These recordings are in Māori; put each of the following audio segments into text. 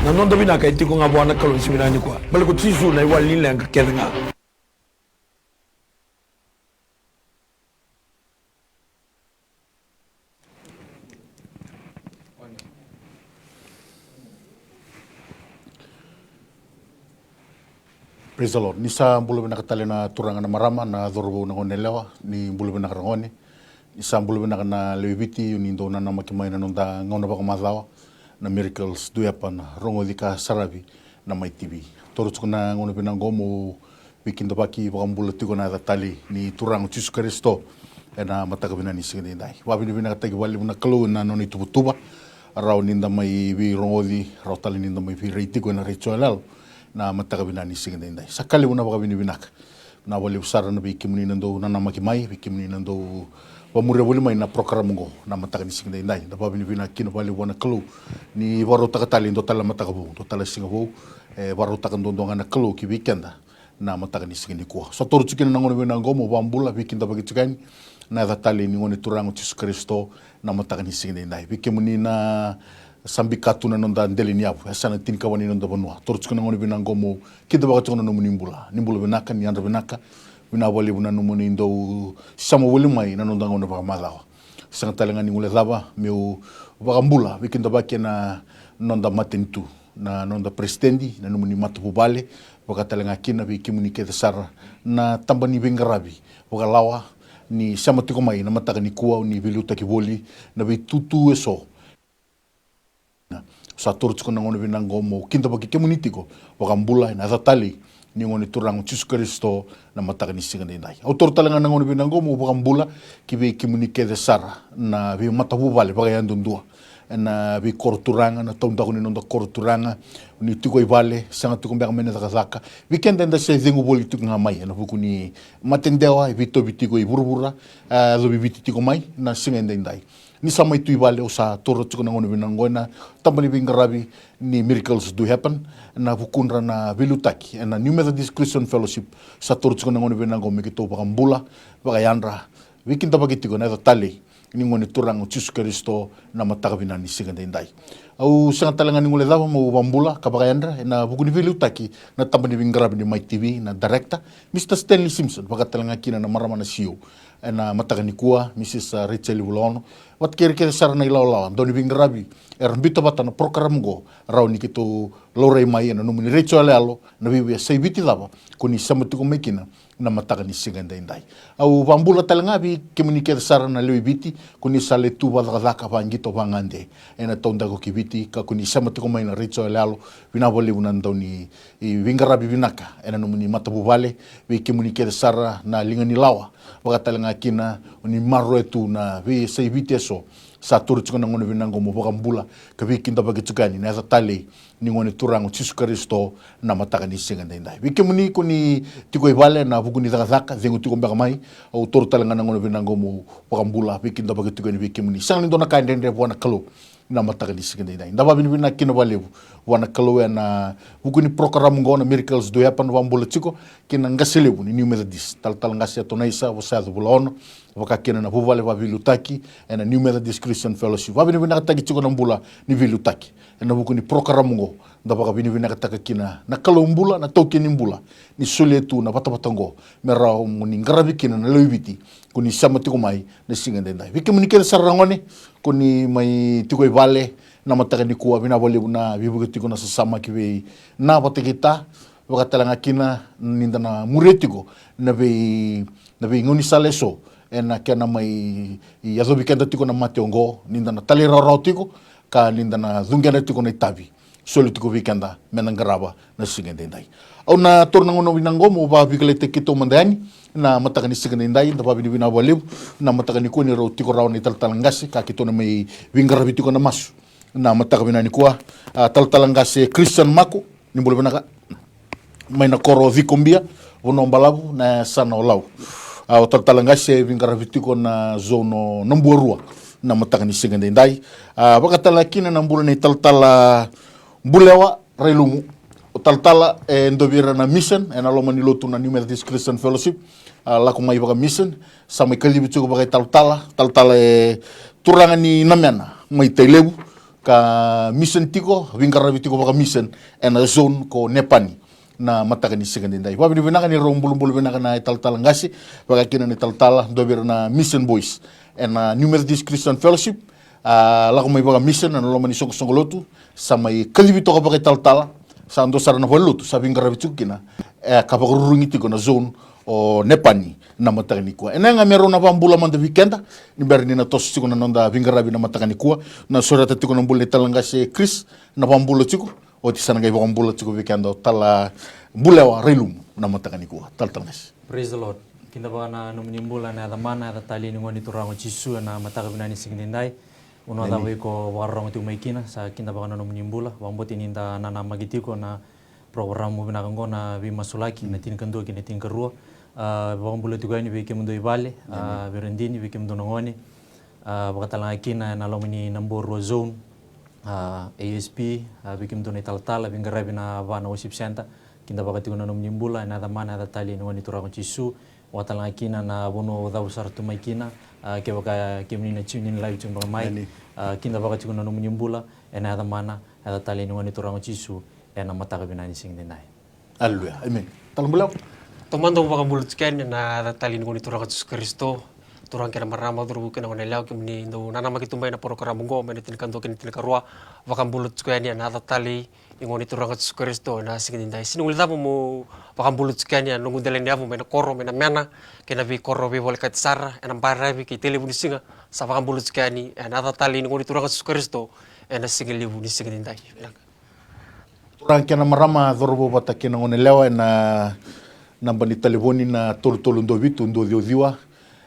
na non dobina ka itiko nga bwana kalo siminani kwa bale ko tisu na iwali le nga kenga Praise the Lord. Nisa mbulu bina katale na turanga na marama na dhorobo na ngonelewa ni mbulu bina karangone. Nisa mbulu bina na lewibiti unindo na makimai na nonda ngona baka madhawa na miracles duyapan rongo dika sarabi na mai TV. Toro tukuna ngona bina ngomo wikindo baki baka mbulu tiko na tali ni turanga Jesus Kristo na mataka bina ni sigini dai. Wabini bina katagi wali bina kalu na noni tubutuba rao ninda mai vi rongo di rao tali ninda mai vi reitiko na ritualal na mataka bina ni singa dai sakali una baka bini binak na wali usara na biki muni nando na namaki mai biki muni nando wamure wali mai na program ngo na mataka ni singa dai da bini bina kino wali wana klu ni waro taka tali ndo tala mataka bu ndo tala singa bu waro taka ndo na klu ki weekenda na mataka ni singa ni kwa so toru tukina ngono bina ngomo bambula biki nda baki tukani na da tali ni ngone turango Jesus Kristo na mataka ni singa dai biki muni na sambi katuna nonda ndeli ni apu asana tinka wani nonda banua torchukuna ngoni bina ngomo kida baka chona no nimbula binaka ni andra binaka bina wali buna no muni ndo sama wali mai na nonda ngona baka malawa sanga talenga ni ngule lava meu baka mbula bikinda baki na nonda matentu na nonda presidendi na no muni matu bubale baka talenga kina bi kimuni keda sara na tambani bengarabi baka lawa ni sama tiko mai na mataka ni kuwa ni biluta kiboli na bi tutu eso sa toro tsiko ngone bina ngomo kinta baki kemunitiko wakambula na zatali ni ngone turango Jesus Kristo na mataka ni singa ndai au toro talanga ngone bina ngomo wakambula kibe kemunike de sara na bi matabu vale baka yandundua na bi korturanga na tonda ko ni nonda korturanga ni tiko ibale sanga tiko mbaka mena zakazaka weekend nda se zingu boli tiko ngamai na buku ni matendewa ibito bitiko iburbura lo bibitiko mai na singa ndai ni sama itu ibale usa toro tsiko ngone bina ngona tambani bingarabi ni miracles do happen na bukunra na vilutaki na New Methodist Christian Fellowship sa toro tsiko ngone bina ngome kito bakambula bakayandra wikinta bakitiko na tali ni ngone turango Jesus Kristo na mataka bina ni singa ndai au sanga talanga ni ngole dava mo bambula kabakayandra na bukuni vilutaki na tambani bingarabi ni My TV na director Mr. Stanley Simpson bakatalanga kina na marama na CEO na mataka ni kuwa Mrs. Rachel Bulono wat kere sara na ilaw doni bingarabi bito bata na program go raw ni kito lorei mai na numuni Rachel alo na bibi sai biti lava kuni samatu ko mekina na mataka ni singa ndai au bambula talanga bi komunike sara na lewi biti kuni sale tu badaka bangito bangande ena tonda ko kibiti ka kuni samatu ko mai na Rachel alo bina boli unan doni bingarabi binaka ena numuni matabu vale bi komunike sara na lingani lawa bakatalanga kina uni marro etu na vi sai viteso sa turu tsukana ngone vinango mo bokambula ka vi kinda bagi tsukani na sa tali ni ngone turango Jesus Kristo na mataka ni singa ndai vike muni ko ni tiko ibale na buguni zaka zengu tiko mbaka mai au turu talanga ngone vinango mo bokambula vi kinda bagi tsukani vike muni sang ndona ka ndende bona kalo na mataka ni singa ndai ndaba bini bina kino balevu wana kalo na buguni program ngona miracles do happen wambula tsiko kina ngaselebu ni New Methodist tal ngasia tonaisa wasa bulono wakakena na buvale wa vilutaki na New Methodist Christian Fellowship wabini bina kataki tsiko na mbula ni vilutaki na buguni program ngo ndaba bini bina kataka kina na kalo mbula na tokeni mbula ni suletu na patapatango mera muni ngarabi kina na lewibiti kuni samati ko mai na singa ndai wike muni kena sarangone kuni mai tiko ibale na mataka ni kuwa bina bole na bibugitiko na sasama kiwe na patikita wakatalanga kina ninda na muretiko na be ngoni saleso ena kena mai yazobi kenda tiko na mateongo ninda na talira rotiko ka ninda na zungena tiko na itabi solo tiko vikenda menangaraba na singa ndai au na torna ngono binango mo ba bikalete kito mandani na mataka ni singa ndai nda ba bina bole na mataka ni ko ni rotiko raw ni taltalangasi ka kito na mai wingarabi tiko na masu na mataka bina ni kuwa taltalangasi Christian Mako ni bole bina mai na koro vikombia wono mbalabu na sana olau au taltalangasi vingaravitiko na zono nomborua na mataka ni singa ndai bakatala kina na mbula ni taltala bulewa relumu taltala ndobira na mission na loma ni lotu na New Methodist Christian Fellowship la ko mai baka mission sama kalibitiko baka taltala turanga ni namena mai telebu ka mission tiko wingarabi tiko baka mission ena zone ko nepani na mataka ni sigandindai wabi ni binaka ni rombulu binaka na ital-tal ngasi baka kina ni ital-tal dobir na mission boys ena New Methodist Christian Fellowship lako may baka mission na loma ni song lotu sa may kalibito ka baka ital-tal sa ando sara na walutu sa wingarabi tiko kina kapakururungi tiko na zone o nepani na mataka ni kuwa ena nga meron na pambula man the weekend ni beri ni na tos tiko na nonda wingarabi na mataka ni kuwa na surata tiko na mbula italangasi Chris na pambula tiko o ti sana ngai pambula tiko weekend tala bulewa relum na mataka ni kuwa taltangas. Praise the Lord. Kinda ba na numunyumbula na damana na tali ni ngoni turango chisu na mataka binani signindai uno da ko warong tu maikina sa kinda ba na numunyumbula wamboti ninda nana magitiko na program mo binakango na vi masulaki na tin kando kini tin karua wambula tu gani vi kemundo ibale berendini vi kemundo ngoni bakatala kina na lomini namboro zone ASP vi kemundo ni tal-tal vingarabi na vana worship center kinda bakati kuna numunyumbula na damana na tali ni ngoni turango chisu watala kina na bono da usar tu maikina ke baka kemni na tune in live tumba mai kinda bakati kuna numunyumbula na damana na tali ni ngoni turango chisu ena mataka binani singdinai. Haleluya. Amen. Talambulaw. Tomando baka bulut ken na tali ni turango Jesus Kristo. Turang kena marama duru kena ngone law kimni ndo nana makitumbai na poro karamungo menetin kanto ken tin karua baka bulut ken na tali ngoni turango Jesus Kristo na singdinai. Sinungul tapo mo baka bulut ken ya nungu delen ya mo mena koro mena mena kena vi koro vi wal katsara ena bara vi ki telefoni singa sa baka bulut ken na tali ngoni turango Jesus Kristo ena singeli bu ni singdinai. Orang kena marama dhorobo bata kena ngone lewa na namba ni telefoni na tolu ndo vitu ndo diwa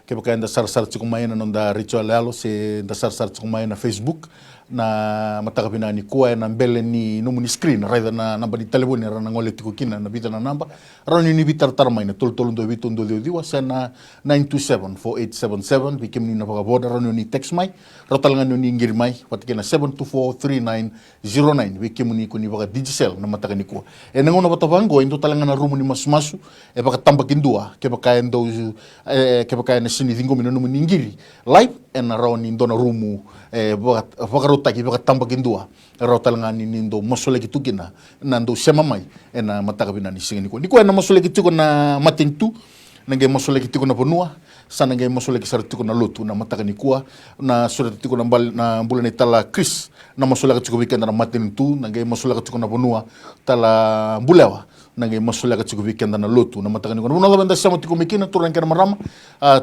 ke baka enda sar tsuko mai na nonda ritual alo se enda sar tsuko mai na Facebook na mataka binani kuwa na mbele ni nomu ni screen raida na namba ni telefoni rana ngole tiko kina na bita na namba rani ni bitar tarmai na tolu ndo vitu ndo diwa sa na 9274877 bikim ni na baka boda rani ni text mai rotalangan ni ngir mai patikena 7243909 bikim ni kuni baka digicel na mataka ni kuwa e nangono bata bango indo talangan na rumu ni masmasu e baka tambakin dua ke baka endo ke baka na sini dingo mino nomu ni ngiri live en rani ndo na rumu baka taki baka tambakin dua rotalangan ni ndo masole kitu kina na ndo sema mai ena mataka binani singeni ko niko na masole kitu na matintu nange masole kitu na bonua sana nange masole kisartu na lotu na mataka ni kuwa na sura tiku na mbula ni tala Chris na masole kitu weekend na matintu nange masole kitu na bonua tala bulewa nange masole kitu weekend na lotu na mataka ni kuwa bonua banda sama tiku mikina turang kana marama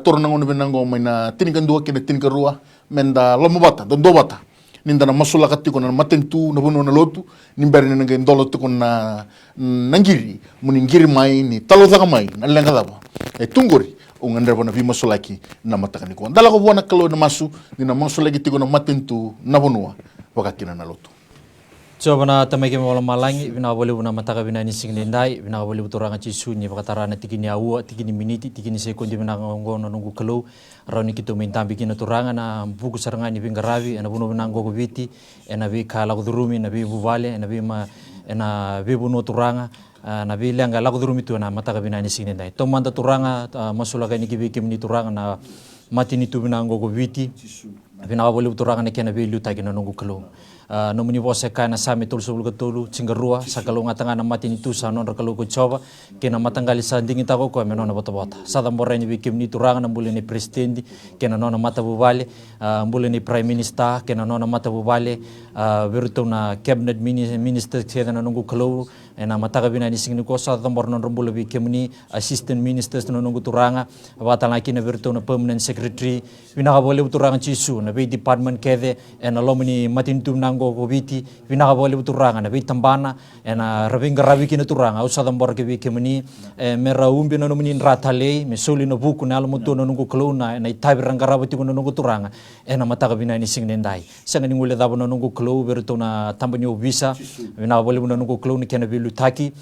turang ngono benango mai na tinikan dua kena tinikan rua menda lomobata dondobata ninda na masula katiko na matentu na bono na lotu nimbere na ngai ndolo tiko na ngiri muningiri mai ni talo daga mai na lenga daba tungori ungandra bona vi masulaki na matakani ko ndala ko bona kalo na masu ni na masulaki tiko na matentu na bonua wakakina na lotu Coba na tamai ke wala malangi bina boleh buna mataka bina ni singlendai bina boleh buturanga cisu ni bakatarana tikini aua tikini miniti tikini sekundi bina ngono nunggu kelo rauni kitu minta bikin turanga na buku saranga ni bingaravi na bunu bina ngogo biti na bi kala kudurumi na bi buvale na bi ma na bi bunu turanga na bi lenga la kudurumi tu na mataka bina ni singlendai to manda turanga masulaga ni kibi kimni turanga na matini tu bina ngogo biti bina boleh buturanga ni kena bi lutagi na nunggu kelo nomuni bose kana sami tul sebul ketulu cingerua sakalo ngatanga na mati itu sanon rakalo ko coba kena matanggali sandingi tako ko menona bota-bota sada moreni bikim ni turanga na mbuleni presidendi kena nona mata bubale mbuleni prime minister kena nona mata bubale beruto na cabinet minister kena nunggu kelo na mataka bina ni singni ko sada mornon rumbule bikim ni assistant ministers na nunggu turanga batala kina beruto na permanent secretary bina boleh turanga cisu na bi department kede na lomini mati itu nango ko biti vinaka boleh buturanga na bitambana ena rabinga rabi kina turanga usada mbor ke bike meni mera umbi no meni ratale me soli no buku na almuto no nungu klona na itabi ranga rabati no nungu turanga ena mataka bina ni singnendai sanga ni ngule dabo no nungu klo berto na tambanyo visa vinaka boleh no nungu klona kena bilu taki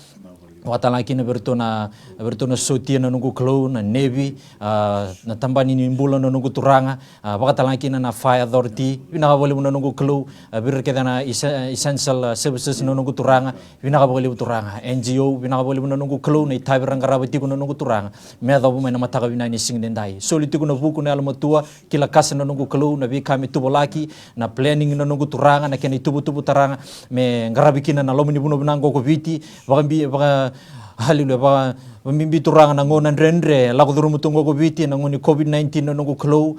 Watalaki na bertona sotia na nungu klo na Navy na tambani ni mbula na nungu turanga wakatalaki na Fire Authority vinakabali na nungu klo birkeda na essential services na nungu turanga vinakabali turanga NGO vinakabali na nungu klo na itabiranga rabati na nungu turanga medha buma na mataka vinani singdendai soliti kuna buku na almatua kila kasa na nungu klo na vikami tubolaki na planning na nungu turanga na kena tubu taranga me ngarabikina na lomini buno binango ko viti baka halilu ba mimbi turanga na ngona rendre la ko mutungo ko biti na ngoni COVID-19 no ngo klo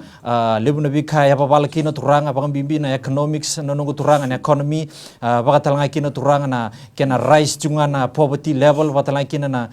lebu na bika ya babala kina turanga ba mimbi na economics no ngo turanga na economy ba talanga kina turanga na kena rise junga na poverty level ba talanga kina na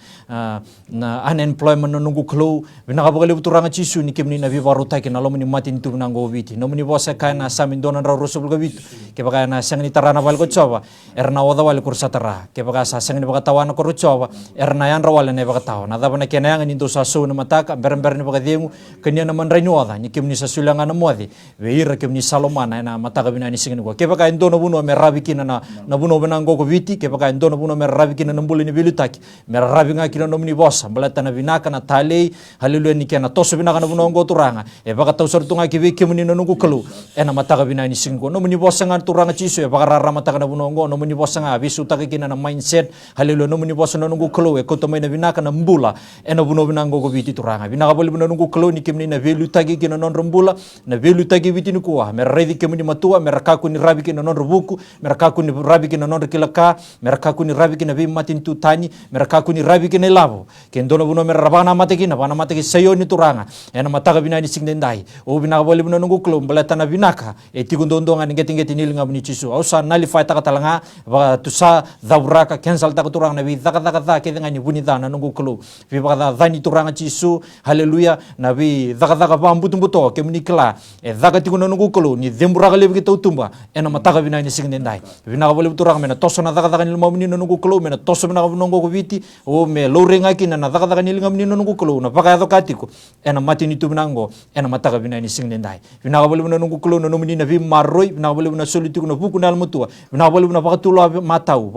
unemployment no ngo klo bina ka lebu turanga chisu ni kemni na vivaru ta kina lo mani matin tu na ngo biti no mani bosa kana samin donan ra rosul go biti ke ba na sangni tarana bal ko choba erna wada wal kursatara ke ba sa sangni ba tawana ko choba erna yan rawal ne ba tao na daba na kenanga ni dosa so na mataka berber ni bagadengu kanya naman rainyo ada ni kimni sa sulanga na moadi veira kimni salomana na mataka binani singin ko keba ka indono buno me rabi kina na buno benango ko viti keba ka indono buno me rabi kina na mbuli ni vilutaki me rabi nga kina no mni bosa balata na vinaka na tale haleluya ni kena toso binaka na buno ngo turanga e baka taw sortunga kibi kimni no nungu kelu e na mataka binani singin ko no mni bosa nga turanga chiso e baka rara mataka na buno ngo no mni bosa nga bisu taka kina na mindset haleluya no mni bosa no nungu kelu e ko to na vinaka na mbula ena buno binango ko viti turanga binaka boli buno nungu klo ni kimni na velu tagi kina non rembula na velu tagi viti ni kuwa meredi kimni matua merakaku ni rabi kina non rubuku merakaku ni rabi kina non kilaka merakaku ni rabi kina vi matin tutani merakaku ni rabi kina lavo kendono buno merabana matekina bana mateki sayo ni turanga ena mataka binani singdendai o binaka boli buno nungu klo balata na binaka e tigundondonga ni ngeti nilinga buni chisu ausa nalify taka talanga ba tusa dabraka cancel taka turanga na vi daka ke ngani buni dana nungu klo vi baka dhani turanga chisu haleluya na vi daga bambutumbuto ke munikla e daga tikuno nungu klo ni dembura kale bi tumba ena mataka binani singdendai binaka boli turanga mena toso na daga ni mamuni nungu klo mena toso binaka nungu ko viti o me lorenga kina na daga ni linga nungu klo na baka yadokatiko ena matini tu binango ena mataka binani singdendai binaka boli nungu klo no muni na vi maroi binaka boli na solitu na buku na almutua binaka boli na bakatulo matau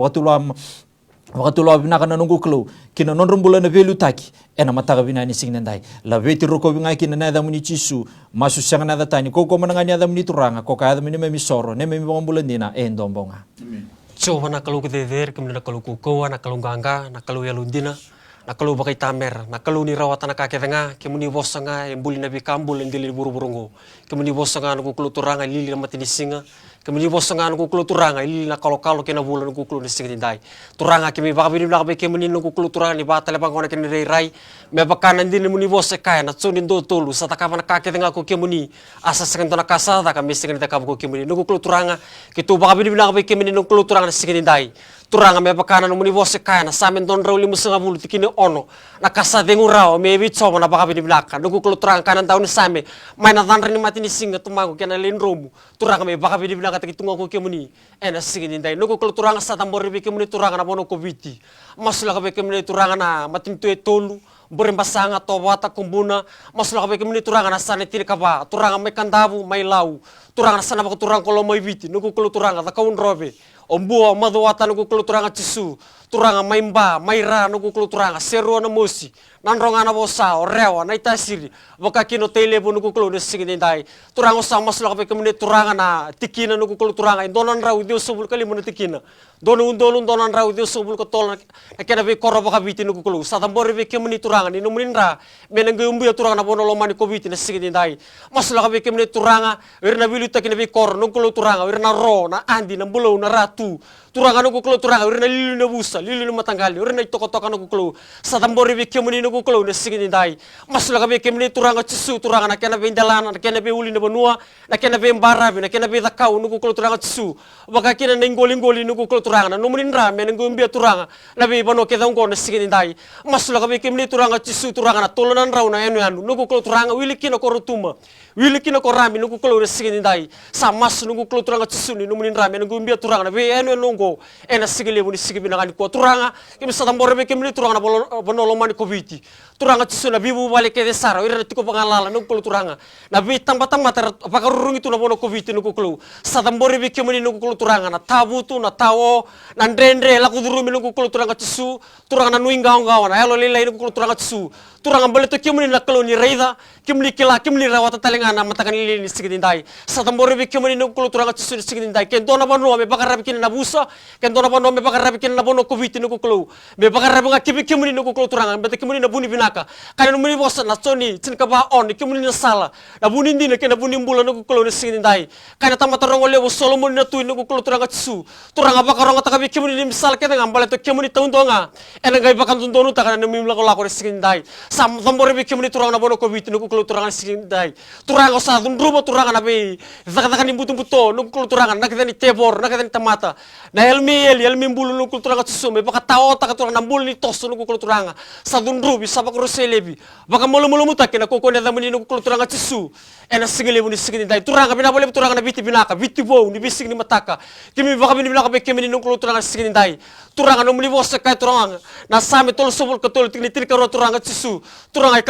bakatulo binaka na nungu klo kina non rumbula na velu taki ena mataka binani singdendai la veti roko binga kina na muni chisu masu sanga na tani koko manangani ada muni turanga koka ada muni memisoro ne memi bombula ndina endombonga so na kalau ke dever kemudian kalau kuko na kalau ganga na kalau yalundina na kalau bakai tamer na kalau ni rawatan na kake tengah kemuni bosanga embuli na bikambul endili buru-burungo kemuni bosanga na kukulu turanga lili na matini singa kemuni bosanga na kukulu turanga lili na kalau kena bulan na kukulu ni singa tindai turanga kemi bakabini blakabe kemuni na kukulu turanga ni batale bangona keni rai me bakana ndini muni bose kaya na tsoni ndo tolu satakava na kake tengah ko kemuni asa sekento na kasada kami singa takab ko kemuni no kukulu turanga kitu bakabini blakabe kemuni no kukulu turanga na singa tindai turanga me bakana no muni bose kaya na samen don rauli musenga bulu tikini ono na kasa dengu rao me bitso na bakabini blaka no kukulu turanga kanan tauni same maina tandra ni matini singa tumango kena lendromu turanga me bakabini blaka takitunga ko kemuni ena singa tindai no kukulu turanga satambori be kemuni turanga na bono covid masula ka be kemuni turanga na matin tu tolu berembasanga tobata kumbuna masula ka be kemuni turanga na sane tiri kaba turanga me kandabu mai lau turanga na sana ba turanga kolo mai viti no kukulu turanga ta kaun robe ombua maduata no kukulu turanga chisu turanga maimba maira no kukulu turanga seru na mosi nanronga na bosa orewa na itasiri boka kino tele bu no kukulu ne singindai turanga sama masula ka be kemuni turanga na tikina no kukulu turanga donan rau dio subul kali mun tikina donan rau dio subul ko tol na kena be koroba ka viti no kukulu satambori be kemuni turanga ni no muninra menenge umbu turanga na bono lomani ko viti ne singindai masula ka be kemuni turanga irna bilu takina be kor no kukulu turanga irna ro na andi na bulo na ratu turanga no kukulu turanga irna lilu na busa lilu na matanggali irna tokotoka no kukulu satambori be kemuni no kukulu ne singindai masula ka be kemuni turanga chisu turanga na kena be indalana na kena be uli na bonua na kena be mbarabi na kena be dakau no kukulu turanga chisu baka kena ngoli no kukulu turanga na no muninra menenge umbu turanga na be bano ke dango ne singindai masula ka be kemuni turanga chisu turanga na tolonan rau na enu no kukulu turanga wili kina korutuma wili kina korami no kukulu ne singindai sa mas no kukulu turanga chisu ni no muninra menenge umbu turanga na be enu nongo ena sigile buni sigibina ngani ko turanga kimi satambore be kemuni turanga na bono lomani ko viti turanga tisu na bibu balik ke desara ira tiko pangalala nung kulo turanga na bi tamba-tamba pakarurung itu na bono covid nu kulo sadambori bi kemuni nu kulo turanga na tabu tu na tawo na ndrendre la kudurumi nu kulo turanga tisu turanga na nuinga ngawa na elo lila nu kulo turanga tisu turanga bale to kemuni na kulo ni reida kemuni kila kemuni rawata talenga na matakan lili ni sigidindai sadambori bi kemuni nu kulo turanga tisu ni sigidindai ken dona bono me pakarabi kin na busa ken dona bono me pakarabi kin na bono covid nu kulo me pakarabi nga kemuni nu kulo turanga bete kemuni na buni binaka kana muni bosa na soni tin ka ba on kemuni na sala na buni ndina ken na buni mbula nu kulo ni sigidindai kana tamata rongo lewo solomon na tu nu kulo turanga tisu turanga bakaronga takabi kemuni ni misal ken ngambale to kemuni taundonga ena gai bakan tundonu takana ni mimla ko lako ni sigidindai sam tambore bi kemuni turanga na bono covid nu kulo turanga ni sigidindai turanga sa dundruba turanga na be zakata ni butu-buto nu kulo turanga na kita ni tebor na kita ni tamata na elmi mbulu nu kulo turanga tisu me baka tao taka turanga mbulu ni tosu nu kulo turanga sa dundrubi sa baka roselebi baka molo-molo mutake na koko na damuni nu kulo turanga tisu ena singelebu ni sigidindai turanga bina boleh turanga na biti binaka biti bo ni bising ni mataka kimi baka bini binaka be kemuni nu kulo turanga sigidindai turanga no muli bosa kai turanga na same tol sobol ka tol tikni tilka turanga tisu turanga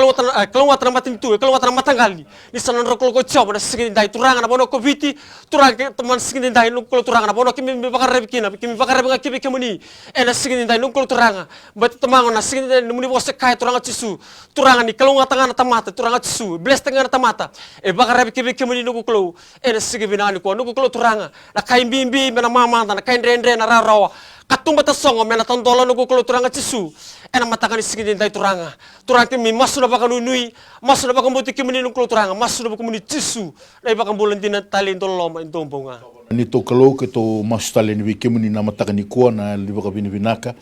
kelawatan matin tu kelawatan matangali ni sanan rokol ko chob na sigidindai turanga na bono ko biti turanga teman sigidindai nu kulo turanga na bono kimi bakar rebikina kimi bakar rebinga kimi kemuni ena sigidindai nu kulo turanga bat temango na sigidindai no muli bosa kai turanga tisu turanga ni kelawatan na tamata turanga tisu bles tengah na tamata e bakar rebiki kemuni nu kulo ena sigibina ni ko nu kulo turanga na kai bimbi mena mama na kai ndendre na rawa katumba tasongo mena tondola nu kulo turanga tisu ena matakan sigidindai turanga turanga mi masu na baka nui masu na baka mbuti kemuni nu kulo turanga masu na baka muni tisu na baka bulandina tali ndoloma intombonga ni to kalau ke to mastale ni kemuni na matakani ko na libaka bini binaka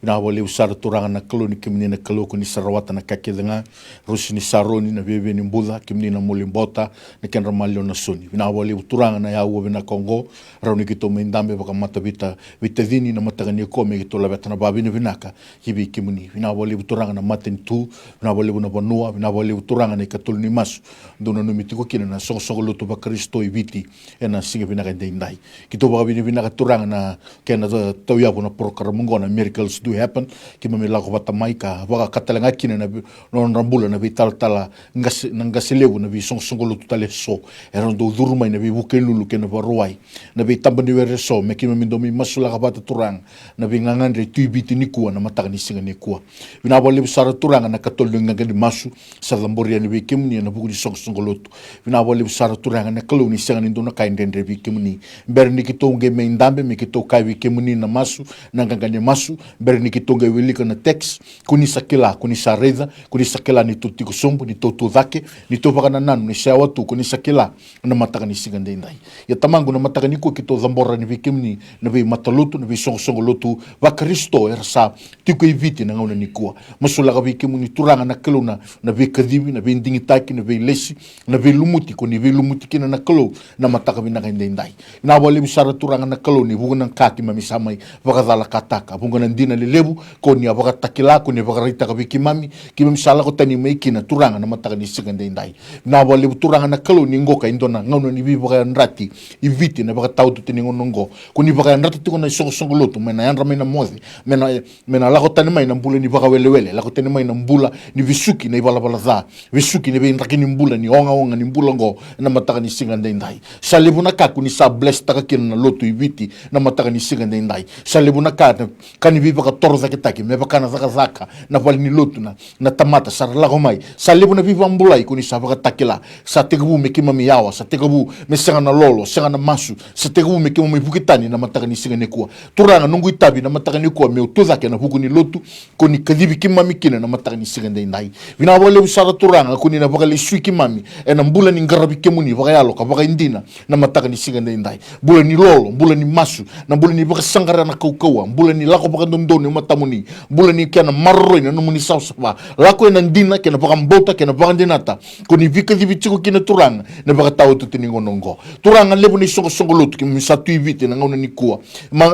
na wale usar turanga na kalo ni kemuni na kalo ko ni sarawata na kakedenga rusi ni saroni na bebe ni mbudha kemuni na mulimbota na kenra malio na soni na wale turanga na ya uwe na Kongo rauni kito mendambe baka matabita vitadini na matakani ko me kito labata na babini binaka hibi kemuni na wale turanga na maten tu na wale na banua na wale turanga na katul ni masu dona no mitiko kina na songolo to bakristo ibiti ena singa binaka ndai kito baka bini binaka turanga na kena to ya bona programa na miracles do happen kima me lako bata maika baka katalenga kina na non rambula na vital tala ngaselewu na vi songolo tutale so era do durma na vi bukelulu kena baruai na vi tambani were so me kima mindomi masula ka bata turanga na vi ngangandre tuibiti nikua na matakani singa nikua vina bole sara turanga na katolu ngangani masu sa lamboria ni vi kimni na buku di songolo vina bole sara turanga na kaluni singa nindo na kaindendre vi kimni berni kito nge me ndambe me kito kai vi kimni na masu na ngangani masu berni kitonga wilika na text kuni sa reza kuni sakela ni tutiko sombo ni toto dhake ni topa kana nanu ni sawa tu kuni sakela na mataka ni sigande ndai ya tamangu na mataka ni ko kito dhambora ni vikimni na vi matalutu na vi songo lotu wa Kristo ersa tiko iviti na ngauna ni kuwa masula ka vikimni turanga na keluna na vi kadiwi na vi ndingitaki na vi lesi na vi lumuti kuni vi lumuti kina na kelo na mataka vinaka ndai na wale misara turanga na kelo ni buguna kaki mamisamai wakadhala kataka buguna ndina lebu ko ni abaka takila ko ni abaka rita ka bikimami kimam sala ko tani mai kina turanga na mataka ni sigande ndai na wale turanga na kalo ni ngoka indona ngauno ni bi baka nrati iviti na baka tautu tini ngonongo ko ni baka nrati ko na songo lotu mena yanra mena mozi mena la ko tani mai na mbula ni baka wele la ko tani mai na mbula ni visuki na ibala za visuki ni be nraki ni mbula ni onga ni mbula ngo na mataka ni sigande ndai salebu na ka ko ni sa bless taka kina na lotu iviti na mataka ni sigande ndai salebu na ka kani bi baka torza kitaki me baka na zaka na vali ni lotu na tamata sar la gomai salebu na viva mbulai kuni sa baka takila sa tegabu me kima mi yawa sa tegabu me senga na lolo senga na masu sa tegabu me kima mi bukitani na mataka ni singa nekua turanga nungu itabi na mataka ni kuwa me utoza ke na huku ni lotu kuni kadibi kima mi kina na mataka ni singa ndai vina wale usara turanga kuni na baka le sui kimami na mbula ni ngarabi kemuni baka yalo ka baka indina na mataka ni singa ndai bula ni lolo bula ni masu na bula ni baka sangara na kaukawa bula ni lako baka ndondoni matamuni bula ni kiana marro ina numuni sausapa lako ina ndina kena baka mbota kena baka ndinata kuni vika di vichiko kina turanga na baka tau tutini ngonongo turanga lebu ni songo lotu kimi misatu ivite na ngauna ni kuwa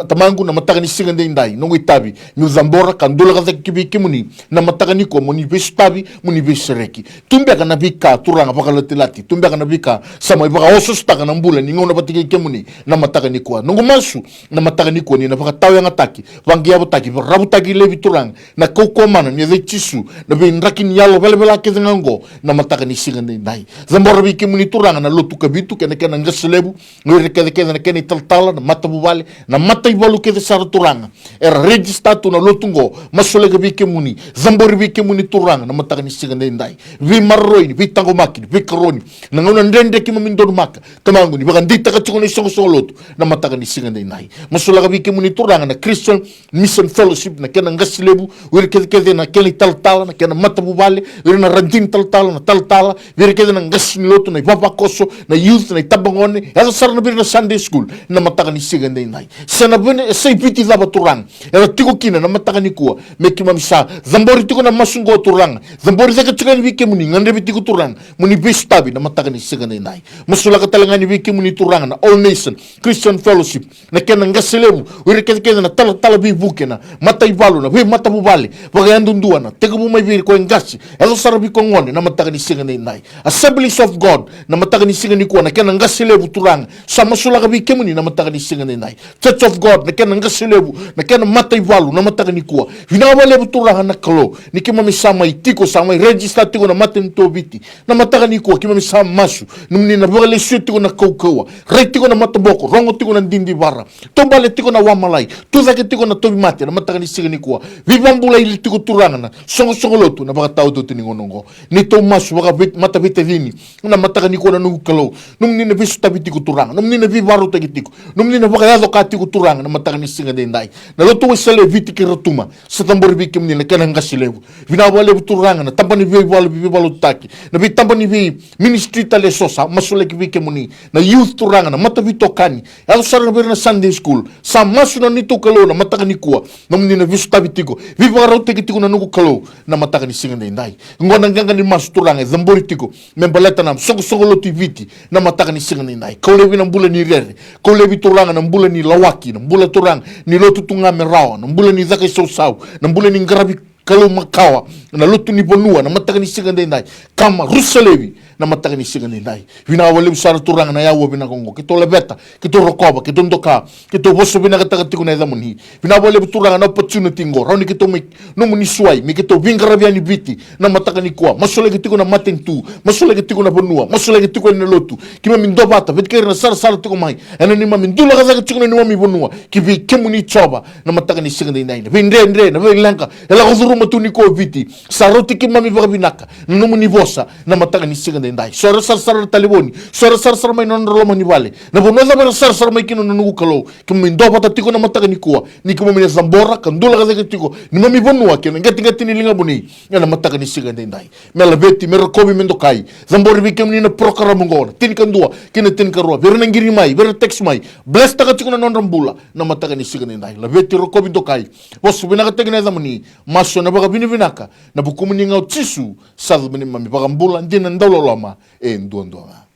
tamangu na mataka ni singa ndai nongo itabi ni uzambora kandula zake kibiki muni na matakani kwa muni bestabi muni besereki tumbe kana bika turanga pakalati lati tumbe kana bika sama baka oso staka na mbula ni ngona patiki kemuni na matakani kwa nungu masu na matakani kwa ni na baka tawe ngataki wangi abo taki rabu taki lebi turanga na koko mana ni de chisu na be ndaki ni yalo bele bela ke ngango na matakani singande dai zambora biki muni turanga na lotu kabitu kena kena ngaselebu ngere kede na kena taltala na matabu vale na matai balu ke sar turanga era registratu na lotungo masole ke biki muni zambori biki muni turanga na matakani singande dai vi marroini vi tango makini vi karoni na ngona ndende ki mami ndon maka tamangu ni baka ndita ka tsiko ni songo lotu na matakani singande dai masole ke biki muni turanga na Christian Mission Fellowship na kena ngasilebu wir kede na kena taltala na kena matabu vale wir na randin taltala na taltala wir kede na ngasini lotu na papa koso na youth na tabangone esa sar na bir na Sunday school na matakani singande dai sana bune sei piti laba turanga era tiko kina na matakani kuwa meki mamisa zambori tiko na masungo turanga zambori zaka tsika ni biki muni ngande bitiko turanga muni bestabi na matakani singande dai masula ka talanga ni biki muni turanga na All Nation Christian Fellowship na kena ngaselebu wir kede na tala bi bukena matai balu na we matabu vale baka yandundua na teko bu mai bir ko ngasi esa sar bi ko ngone na matakani singande dai Assemblies of God na matakani singande kuwa na kena ngasilebu turanga sama sula ka biki muni na matakani singande dai Church of God na kena ngasilebu na kena matai balu na matakani kuwa vinawale turanga na kalo ni kima misama itiko sama register tiko na maten tobiti na matakani kuwa kima misama masu numni na bale tiko na kaukawa right tiko na mataboko rongo tiko na ndindi bara tombale tiko na wamalai tuzake tiko na tobi mate na matakani singani kuwa vivambula ili tiko turanga na songo lotu na baka tau dotu ningonongo ni to masu baka matabite vini na matakani kuwa na nungu kalo numni na visu tabitiko turanga numni na vivaru tagitiko numni na baka yado katiko turanga na matakani singani ndai na lotu wesale viti kiratuma sa tambori biki mni na kena ngasilebu vinawale turanga na tampani vivalu taki na vitampani vi ministry tale sosa masule kibike muni na youth turanga na matabito kani yado sarang bir na Sunday school sa masu na nito kalo na matakani kuwa numni na visu tabitiko vivaru tagitiko na nungu kalo na matakani singani ndai ngona nganga ni masu turanga zambori tiko membaleta na songo lotu viti na matakani singani ndai kaulevi na mbula ni rere kaulevi turanga na mbula ni lawaki na mbula turanga ni lotu tunga merawa na mbula ni zaka sau na mbula ni ngarabi kalau makawa na lotu ni bonua na matakani singande ndai kama rusalevi na matakani singande ndai vina wale usara turanga na yawo bina kongo kito lebeta kito rokoba kito ndoka kito boso bina katakatiku na zamuni vina wale turanga na opportunity ngo rauni kito mi no muni swai mi kito vingarabi ni biti na matakani kwa masole kitiko na matentu masole kitiko na bonua masole kitiko na lotu kima mindobata vitkere na sar tiko mai ena ni mami ndula kaza kitiko na mami bonua kivi kemuni choba na matakani singande ndai vindre na vilanka ela kuzuru matuni ko viti saroti ki mami bakabinaka numu ni vosa na mataka ni singande ndai sora sar taliboni sora mai non rolo mani vale na bonoza bara sar mai kino nugu kalo kimi ndopa tatiko na mataka ni kuwa ni kimi mine zambora kandula kaza tiko ni mami bonua kino ngati ni linga boni na mataka ni singande ndai mela veti mera kobi mendo kai zambori bi kimi na program ngona tin kandua kina tin karua berna ngiri mai berna text mai bless taka tiko na non rambula na mataka ni singande ndai la veti ro kobi ndo kai bosu binaka tegna zamani maso na baka vinaka na bukumu ni ngau tisu sadhu bini mami baka mbula ndina ndaulo lama nduandua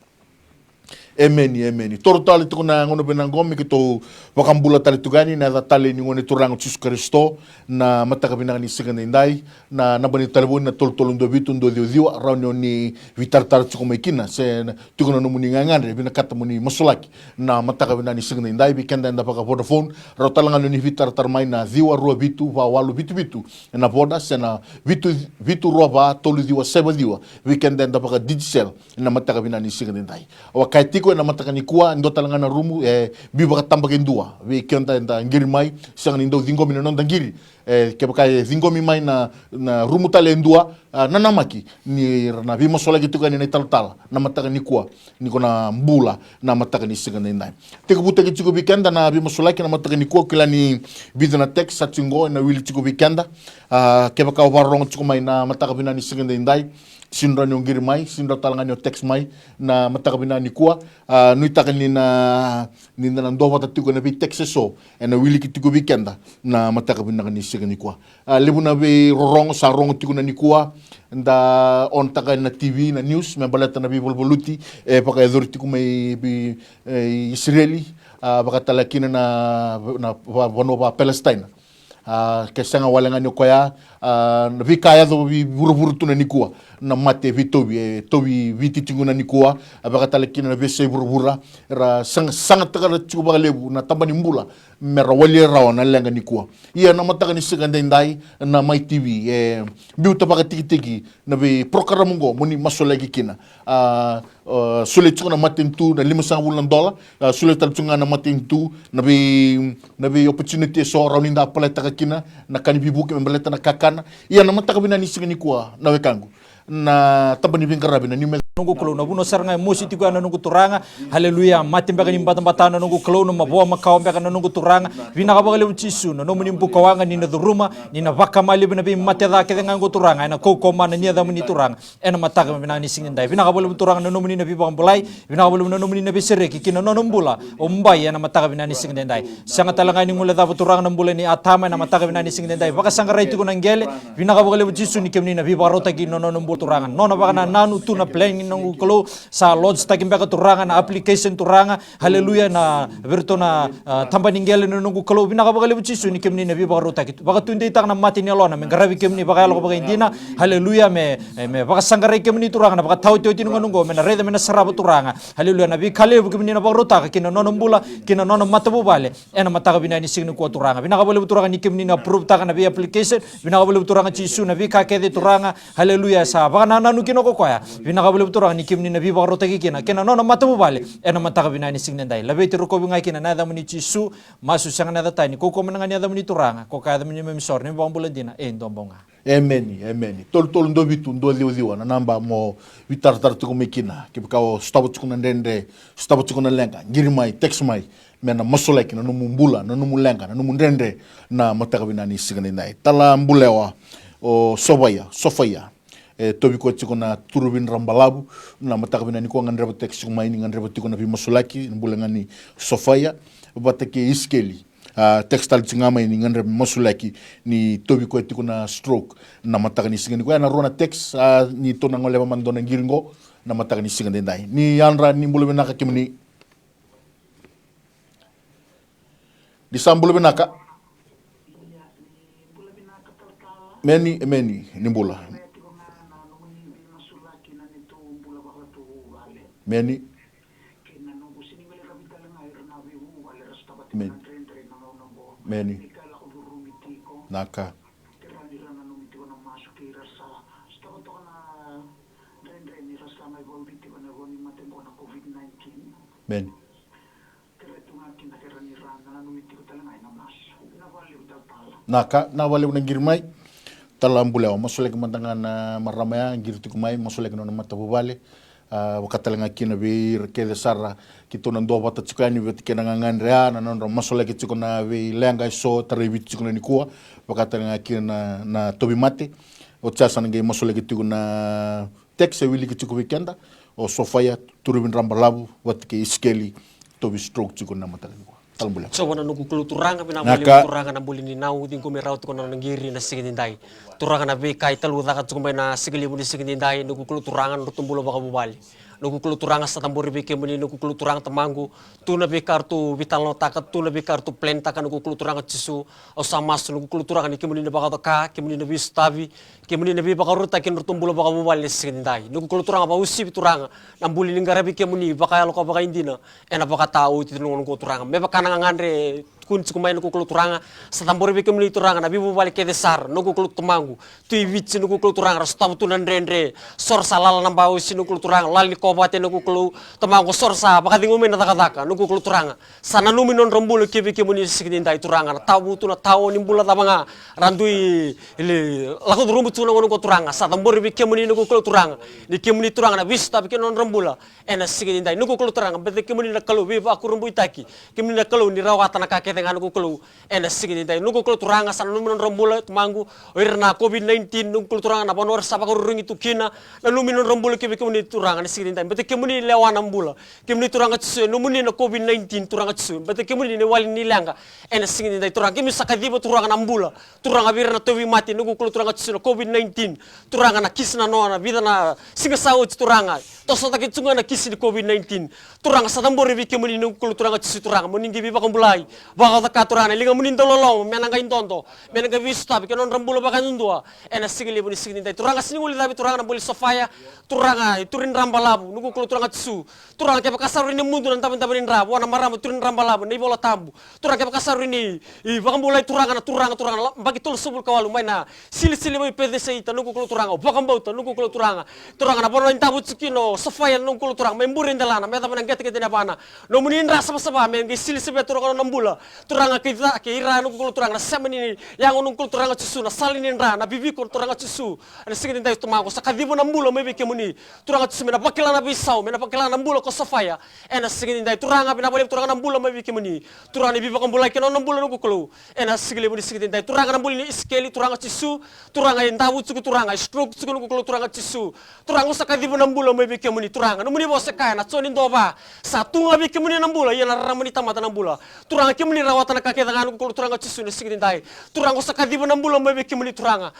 Emeni. Toro tali tuko na ngono benangomi kito wakambula tali tugani na tali ni ngone turango Jesus Kristo na mataka binangani sigande ndai na nabani taliboni na tolo ndo vitu ndo diwa rauni ni vitar tuko mekina se tuko na numuni ngangane bina kata muni masulaki na mataka binani sigande ndai bikenda nda paka Vodafone rotalanga ni vitar mai na diwa rua vitu wa walu vitu na boda se na vitu rua ba tolo diwa seba diwa bikenda nda paka Digicel na mataka binani sigande ndai wakati na matakani kuwa ndo talanga na rumu biba katamba kendua we kenda nda ngiri mai sanga ndo zingomi na nda ngiri kebaka zingomi mai na rumu tale ndua na namaki ni na bima sola gitu ni tal na matakani kuwa niko na mbula na matakani sigande ndai teko buta gitu bikenda na bima sola na matakani kuwa kila ni bidana tek satingo na wili tipo bikenda kebaka warong tipo mai na matakabina ni sigande ndai sindra ni ngiri mai sindra talanga ni text mai na matakabina ni kuwa nuitaka ni na ndova tatiko na bi text so na wili kitiko bikenda na matakabina ni sigande kuwa lebu na be rorong sa rong tiko na ni kuwa nda on taka na TV na news membalata na bi bolboluti paka edorti ko may bi Israeli baka talakina na wano ba Palestine ke sanga walenga ni koya na vi kaya do vi buru tuna ni kua na mate vi tobi viti tinguna ni kua abaka tale kina na vese buru ra sanga tagara chuba lebu na tambani mbula mera wali rawa na lenga ni kua ia na mataga ni siganda ndai na mai tv biuta baka tiki na vi program ngo muni masolagi kina sulit na matintu na $500 sulit talunga na matintu na vi opportunity so rauninda paleta kina na kanibibuke mbeleta na kakana ia na mataka bina ni sigani kuwa na wekangu na tabani bingarabi na ni nungu kelo na buno saranga emosi tigo na nungu turanga haleluya mati mbaka ni mbata na nungu kelo na maboa makao mbaka na nungu turanga vina kabagale uchisu na nomu ni mbuka wanga ni na dhuruma ni na vaka mali bina bi mati dha ke ngango turanga na koko mana ni da muni turanga ena mataka bina ni singindai vina kabagale turanga na nomu ni na bi bambulai vina kabagale na nomu ni na bi sereki kina no mbula ombai ena mataka bina ni singindai sanga talanga ni ngula da turanga na mbula ni atama na mataka bina ni singindai vaka sanga rai tigo na ngele vina kabagale uchisu ni kemni na bi barota ki no mbula turanga no na baka na nanu tu na playing nungu kelo sa lodge takim baka turanga na application turanga haleluya na virto na tambaningele na nungu kelo bina kabagale buchisu ni kemni na bi baka rota kitu baka tunde tak na mati ni alona men garabi kemni baka lo baka indina haleluya me baka sangare kemni turanga na baka tau tau tinunga nungo men rede men saraba turanga haleluya na bi kale kemni na baka rota kina nono mbula kina nono matabu bale ena mataka bina ni signi ko turanga bina kabagale turanga ni kemni na approve tak na bi application bina kabagale turanga chisu na bi kakede turanga haleluya sa baka nanu kino ko koya bina kabagale turanga ni kimni na bi baka rota kina kena no matamu bale ena mataka bina ni signendai labe tiro ko binga kina na da muni chisu masu sanga na da tani ko menanga ni da muni turanga ko ka da muni memsor ni bambulandina ndombonga Amen. Tol ndo vitu ndo liwa na namba mo vitar tuko mekina kibaka stabo tuko na ndende stabo tuko na lenga ngiri mai text mai mena masoleki na numu mbula na numu lenga na numu ndende na mataka bina ni signendai tala mbulewa o sofaya tobi ko tiko na turubin rambalabu na mataka bina ni ko ngandreba text mai ni ngandreba tiko na bi masolaki mbula ngani sofaya batake iskeli textile tsingama ni ngandreba masolaki ni tobi ko tiko na stroke na mataka ni singani ko na rona text ni to na ngoleba mandona ngiringo na mataka ni singani ndai ni yanra ni mbula bina ka kimni di sambula bina ka meni ni mbula meni naka meni naka na wale una girmai talambuleo masolek mandangana maramaya girtu kumai masolek no mata bubale wakatalanga kina bir kede sarra kito nando bata tsukani vet kena ngandrea na nando masolek tsukona we lenga so taribit tsukona nikua wakatalanga kina na tobi mate o tsasa nge masolek tsukona tekse wili kitsuko weekenda o sofaya turubin rambalabu wat ke iskeli tobi stroke tsukona mata talambuleo so wana nuku kulu turanga pina boli turanga na boli ni nau dingo merau tu kono ngiri na sigindai turanga na be kai talu daka tsumbai na sigili muni sigindai nuku kulu turanga nutumbulo baka bubali nuku kulu turanga sa tamburi beke muni nuku kulu turanga tamangu tu na be kartu vital no taka tu na be kartu plan taka nuku kulu turanga chisu o samas nuku kulu turanga ni kemuni na baka taka kemuni na bistavi kemuni na be baka ruta ken nutumbulo baka bubali sigindai nuku kulu turanga ba usi turanga nambuli lingara beke muni baka yalo ka baka indina ena baka tau ti nuku turanga me baka ngandre kun kumai nuku kulu turanga sa tamburi beke muni turanga na bibu bali ke desar nuku kulu tumangu tu vitsi nuku kulu turanga stabu tu nandrendre sor salala namba usi nuku kulu turanga lali kobate nuku kulu tumangu sor sa baka dingume na taka nuku kulu turanga sana numi non rombulo ke beke muni sigindai turanga na tabu tu na tawo nimbula tabanga randui ile laku rumbu tu na nuku turanga sa tamburi beke muni nuku kulu turanga ni ke muni turanga na vista beke non rombula ena sigindai nuku kulu turanga bete ke muni na kalu biba aku rumbu itaki ke muni na kalu ni rawata na kake dengan nuku kulu ena sigindai nuku kulu turanga sana numi non rombula tumangu irna covid-19 nuku kulu turanga na bonor sa baka rurungi tu kina na numi non rombula ke beke muni turanga ni sigindai bete ke muni lewana mbula ke muni turanga tsu numi na covid-19 turanga tsu bete ke muni ni wali ni langa ena sigindai turanga kimi sakadiba turanga na mbula turanga birna towi mati nuku kulu turanga tsu na covid-19 turanga na kisna no na vida na singa sawo turanga toso taki tsunga na kisi di covid-19 turanga sa tambori beke muni nuku kulu turanga tsu turanga moningi biba kumbulai baka katurana linga munin tololong menanga intonto menanga vista bi kenon rambulo baka nundua ena sigili buni sigini dai turanga sininguli tapi turanga na boli sofaya turanga turin rambalabu nugu kulo turanga tsu turanga ke pakasar ini mundu nan taben taben rab wana maramu turin rambalabu nei bola tambu turanga ke pakasar ini I baka mulai turanga bagi tol subul kawalu maina sili mai PDC ita nugu kulo turanga baka mbauta nugu kulo turanga na bono intabu tsukino sofaya nugu kulo turanga memburin dalana meta menang gete na bana no munin rasa sama men sili sebe turanga nambula turanga kita ke ira nugu kulo turanga semeni yang nugu kulo turanga tsu na salinin ra na bibi kulo turanga tsu ana sigin dai tumago sakadibu nambula mebe kemuni turanga tsu mena pakila na bisau mena pakila nambula ko sofaya ena sigin dai turanga bina boleh turanga nambula mebe kemuni turanga bibi kambula ke nambula nugu kulo ena sigile buni sigin dai turanga nambula ni iskeli turanga tsu turanga indabu tsu turanga stroke tsu nugu kulo turanga tsu turanga sakadibu nambula mebe kemuni turanga numuni bo sekaya na tsoni ndoba satu ngabi kemuni nambula yana ramani tamata nambula turanga kemuni rawatan kake dengan kulo turanga tsu ni sigin dai turanga sakadibu nambula mebe kemuni turanga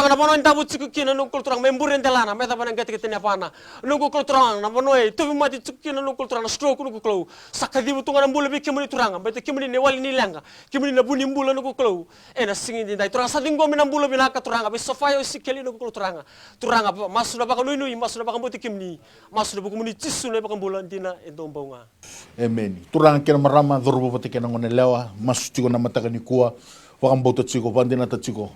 na bono indabu tsu kina nugu kulo turanga memburen delana meta bana gete gete pana nugu kulo turanga na bono e tu mati tsu kina nugu kulo turanga stroke nugu kulo sakadibu tunga nambula be kemuni turanga bete kemuni ne wali ni langa kemuni na buni mbula nugu kulo ena singin dai turanga sadingo minambula binaka turanga be sofayo sikeli nugu kulo turanga masuda baka nui masuda baka mboti kemuni masuda buku muni tsu ne baka mbula dina endombonga amen turanga kena marama dhorbo pate kena ngone lewa masutiko na mataka ni kuwa wakambota tsiko pandina tatsiko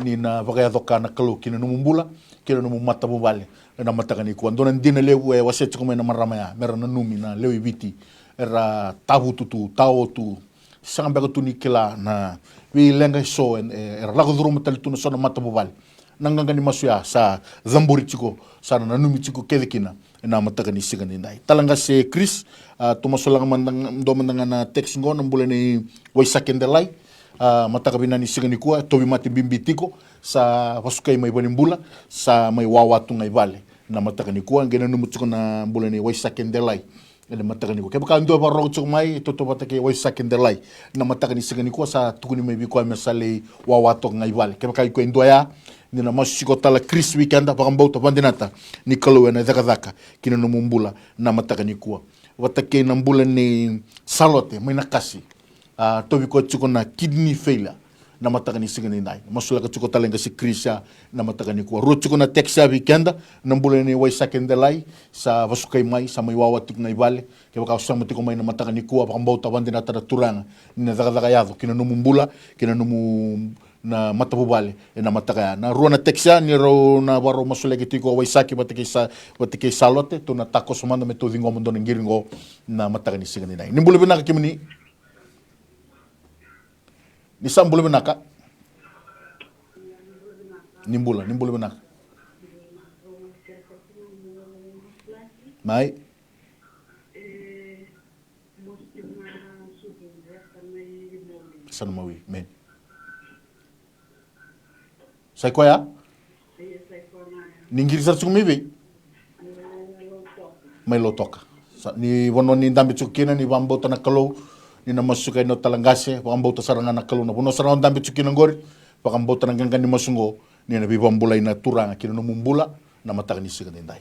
nina wakaya doka na kalu kina numumbula kina numumata bubale na mataka ni kuwa ndona ndina lewe wasetiko mena marama ya mera na numi na lewe viti era tabu tutu tao tu sanga bega tu nikila na wi lenga so era lago dhorbo tali tu na sona mata bubale nanganga ni masuya sa zamburi tsiko sa na numi tsiko kedikina na mataka ni siga ni ndai talanga se Chris tumasolanga mandanga na text ngo nambule ni waisakendelai mataka binani siga ni kuwa tobi mati bimbitiko sa pasukai mai banimbula sa mai wawatu ngai vale na mataka ni kuwa ngena numutsiko na mbule ni waisakendelai ele mataka ni kuwa kebaka ndo ba rogo tsiko mai toto batake waisakendelai na mataka ni siga ni kuwa sa tukuni mai bikwa mesale wawatu ngai vale kebaka iko ndo ya nina masiko tala Chris weekenda pakambauta pandinata ni kaluwe na dhaka kina numumbula na mataka ni kuwa watake na mbula ni salote may nakasi tobi ko tsiko na kidney failure na mataka ni singa ni nai masula ka tsiko talenga si Chris na mataka ni kuwa ro tsiko na Texas weekenda na mbula ni waisakendelai sa vasukai mai sa may wawatik na ibale kaya baka usama tiko mai na mataka ni kuwa pakambauta pandinata na turanga nina dhaka yado kina numumbula kina na matapubale na mataka na ruana Texas ni ro na baro masulege tiko waisaki batike salote to na tako somanda meto dingo mondo ngiringo na mataka ni singa ni nai nimbule benaka kimini ni sambule benaka nimbule benaka mai sana mawi men sai kwa ya ningiri sa tsukumibi may lo toka ni wono ni dambi tsukina ni bambota na kalo ni namasuka ino talangase bambota saranga na kalo na wono saranga dambi tsukina ngori bambota na gangani masungo ni na bibambula ina turanga kina numumbula na mataka ni siga dindai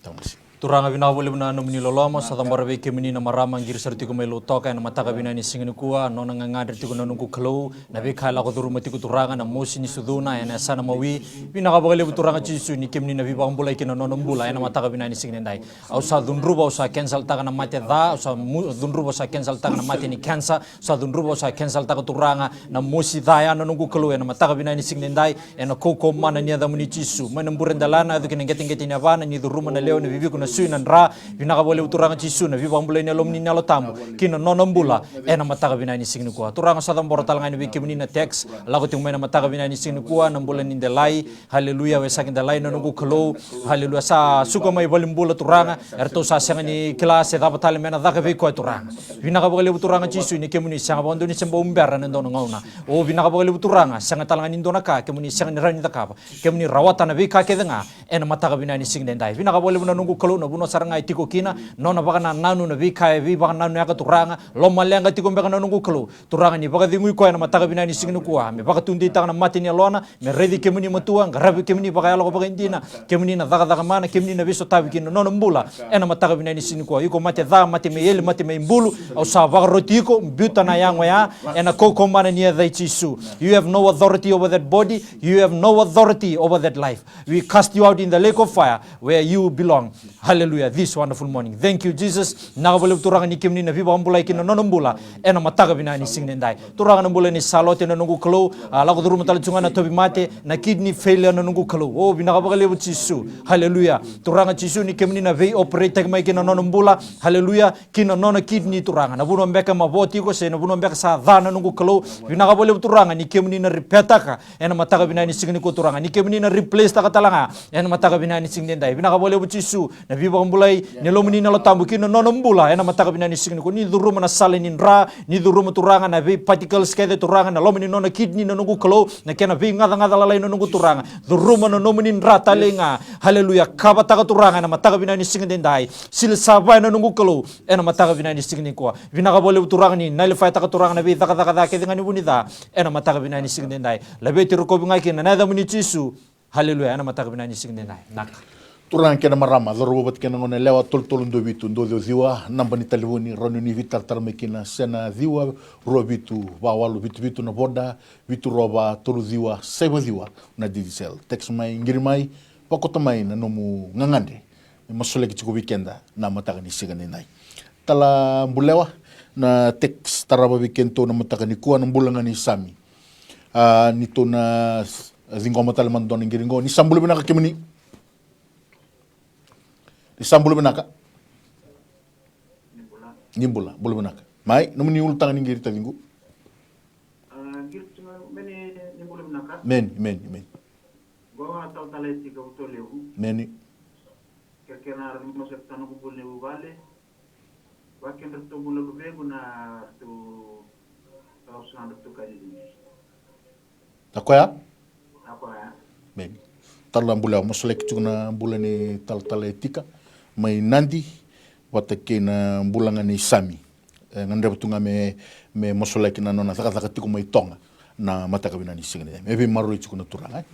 tamasi turanga bina boleh bina no mini loloma sa tambara be kemini na marama ngir sarti ko melo toka na mataka bina ni singin kuwa no nga ngader ti ko no ku klo na be khala ko duruma ti ko turanga na mosi ni suduna ya na sana mawi bina ka boleh turanga chisu ni kemini na bibang bulai kina no mbula ya na mataka bina ni singin dai au sa dunruba sa cancel ta na mate da sa dunruba sa cancel ta na mate ni cancer sa dunruba sa cancel ta ko turanga na mosi da ya no ku klo ya na mataka bina ni singin dai ya na koko mana ni da muni chisu manamburen dalana do kina geting na bana ni duruma na leo na bibi ko na suinan ra binaka boleh uturanga chisuna bibang bulai na lomni na lotamu kina nonombula ena mataka bina ni singni kuwa turanga sadam bortalanga ni wiki na text lago ting mena mataka bina ni singni kuwa nambulan ni delai haleluya we sakin delai no nugu klo haleluya sa suka mai bolimbula turanga erto sa sanga ni kelas eta batale mena daka be ko turanga binaka boleh uturanga chisu ni kemuni sanga bondo ni sembo umbera nendo ngauna o binaka boleh uturanga sanga talanga ni ndona ka kemuni sanga ni rani takapa kemuni rawata na be ka kedenga ena mataka bina ni singni dai binaka boleh nunggu klo na buno saranga itiko kina nona baka na nanu na vika vi baka nanu yaka turanga lo malenga tiko baka nanu kalo turanga ni baka dingu ko na mataga binani singinu kuha me baka tundi ta na matini lona me redi kemuni matua ngarabi kemuni baka yalo baka indina kemuni na daga mana kemuni na viso tabi kina nona mbula ena mataga binani singinu kuha iko mate da mate me yele mate me mbulu au sa baka rotiko mbuta na yango ya ena koko mana ni ya Jesus. You have no authority over that body. You have no authority over that life. We cast you out in the lake of fire where you belong. Hallelujah. This wonderful morning. Thank you, Jesus. Nakabalik turang ni kimni na viva ambulay kina nonombula. Ena mataga bina ni sing nendai. Turang nambula ni salote na nungu kalo. Lako duru matalachunga na tobi mate na kidney failure na nungu kalo. Oh, binakabakalibu Jesus. Hallelujah. Turang Jesus ni kimni na vei operate kama kina nonombula. Hallelujah. Kina nona kidney turang. Nabuno mbeka maboti ko se nabuno mbeka sa dhana nungu kalo. Binakabakalibu turanga ni kemuni na repetaka ena mataga binani singni ko turanga ni kemuni na replace taka talanga ena mataga binani singni ndai binakabole bucisu na viva mbulai ni lomuni na lotambu kino nonombula ena mataga binani singni ko ni duruma na salinin ra ni duruma turanga na vi particles kede turanga na lomuni nona kidney na nungu klo na kena vi ngada lalai na nungu turanga duruma na nomuni ra talenga haleluya kaba taka turanga na mataga binani singni ndai sil sabai na nungu klo ena mataga binani singni ko binakabole turanga ni nalifai taka turanga na vi taka kede ngani bunida ena mataga binani singni ndai labe tiru ko binga kina na da muni chisu haleluya ena mataga binani singni ndai nak turang kena marama doro bat kena ngone lewa tol ndo bitu ndo ziwa namba ni telefoni ronu ni vitar tarmekina sena ziwa ro bitu wawalu bitu na boda bitu roba tolu ziwa sebo ziwa na digisel text mai ngirimai pakota mai na nomu ngangande masole ki chiko weekenda na mataga ni singni ndai tala mbulewa na text taraba weekendo na mataga ni kuwa na mbulanga ni sami nito na zingoma talaman doon ngiringo ni sambulu binaka kimuni ni sambulu binaka nimbula bulu binaka mai namu ni ultang ngiri talingu men goa taw taleti ka utolewu meni kerkenar mo septano ko bulle wale wakin to bulle ko begu na to taw sando to kali takoya akoya men tala mbula mosolek tuna mbula ni tal etika mai nandi wata kena mbulanga ni sami ngande butunga me mosolek na nona saka tiko mai tonga na mataka bina ni singene ebe maru na turanga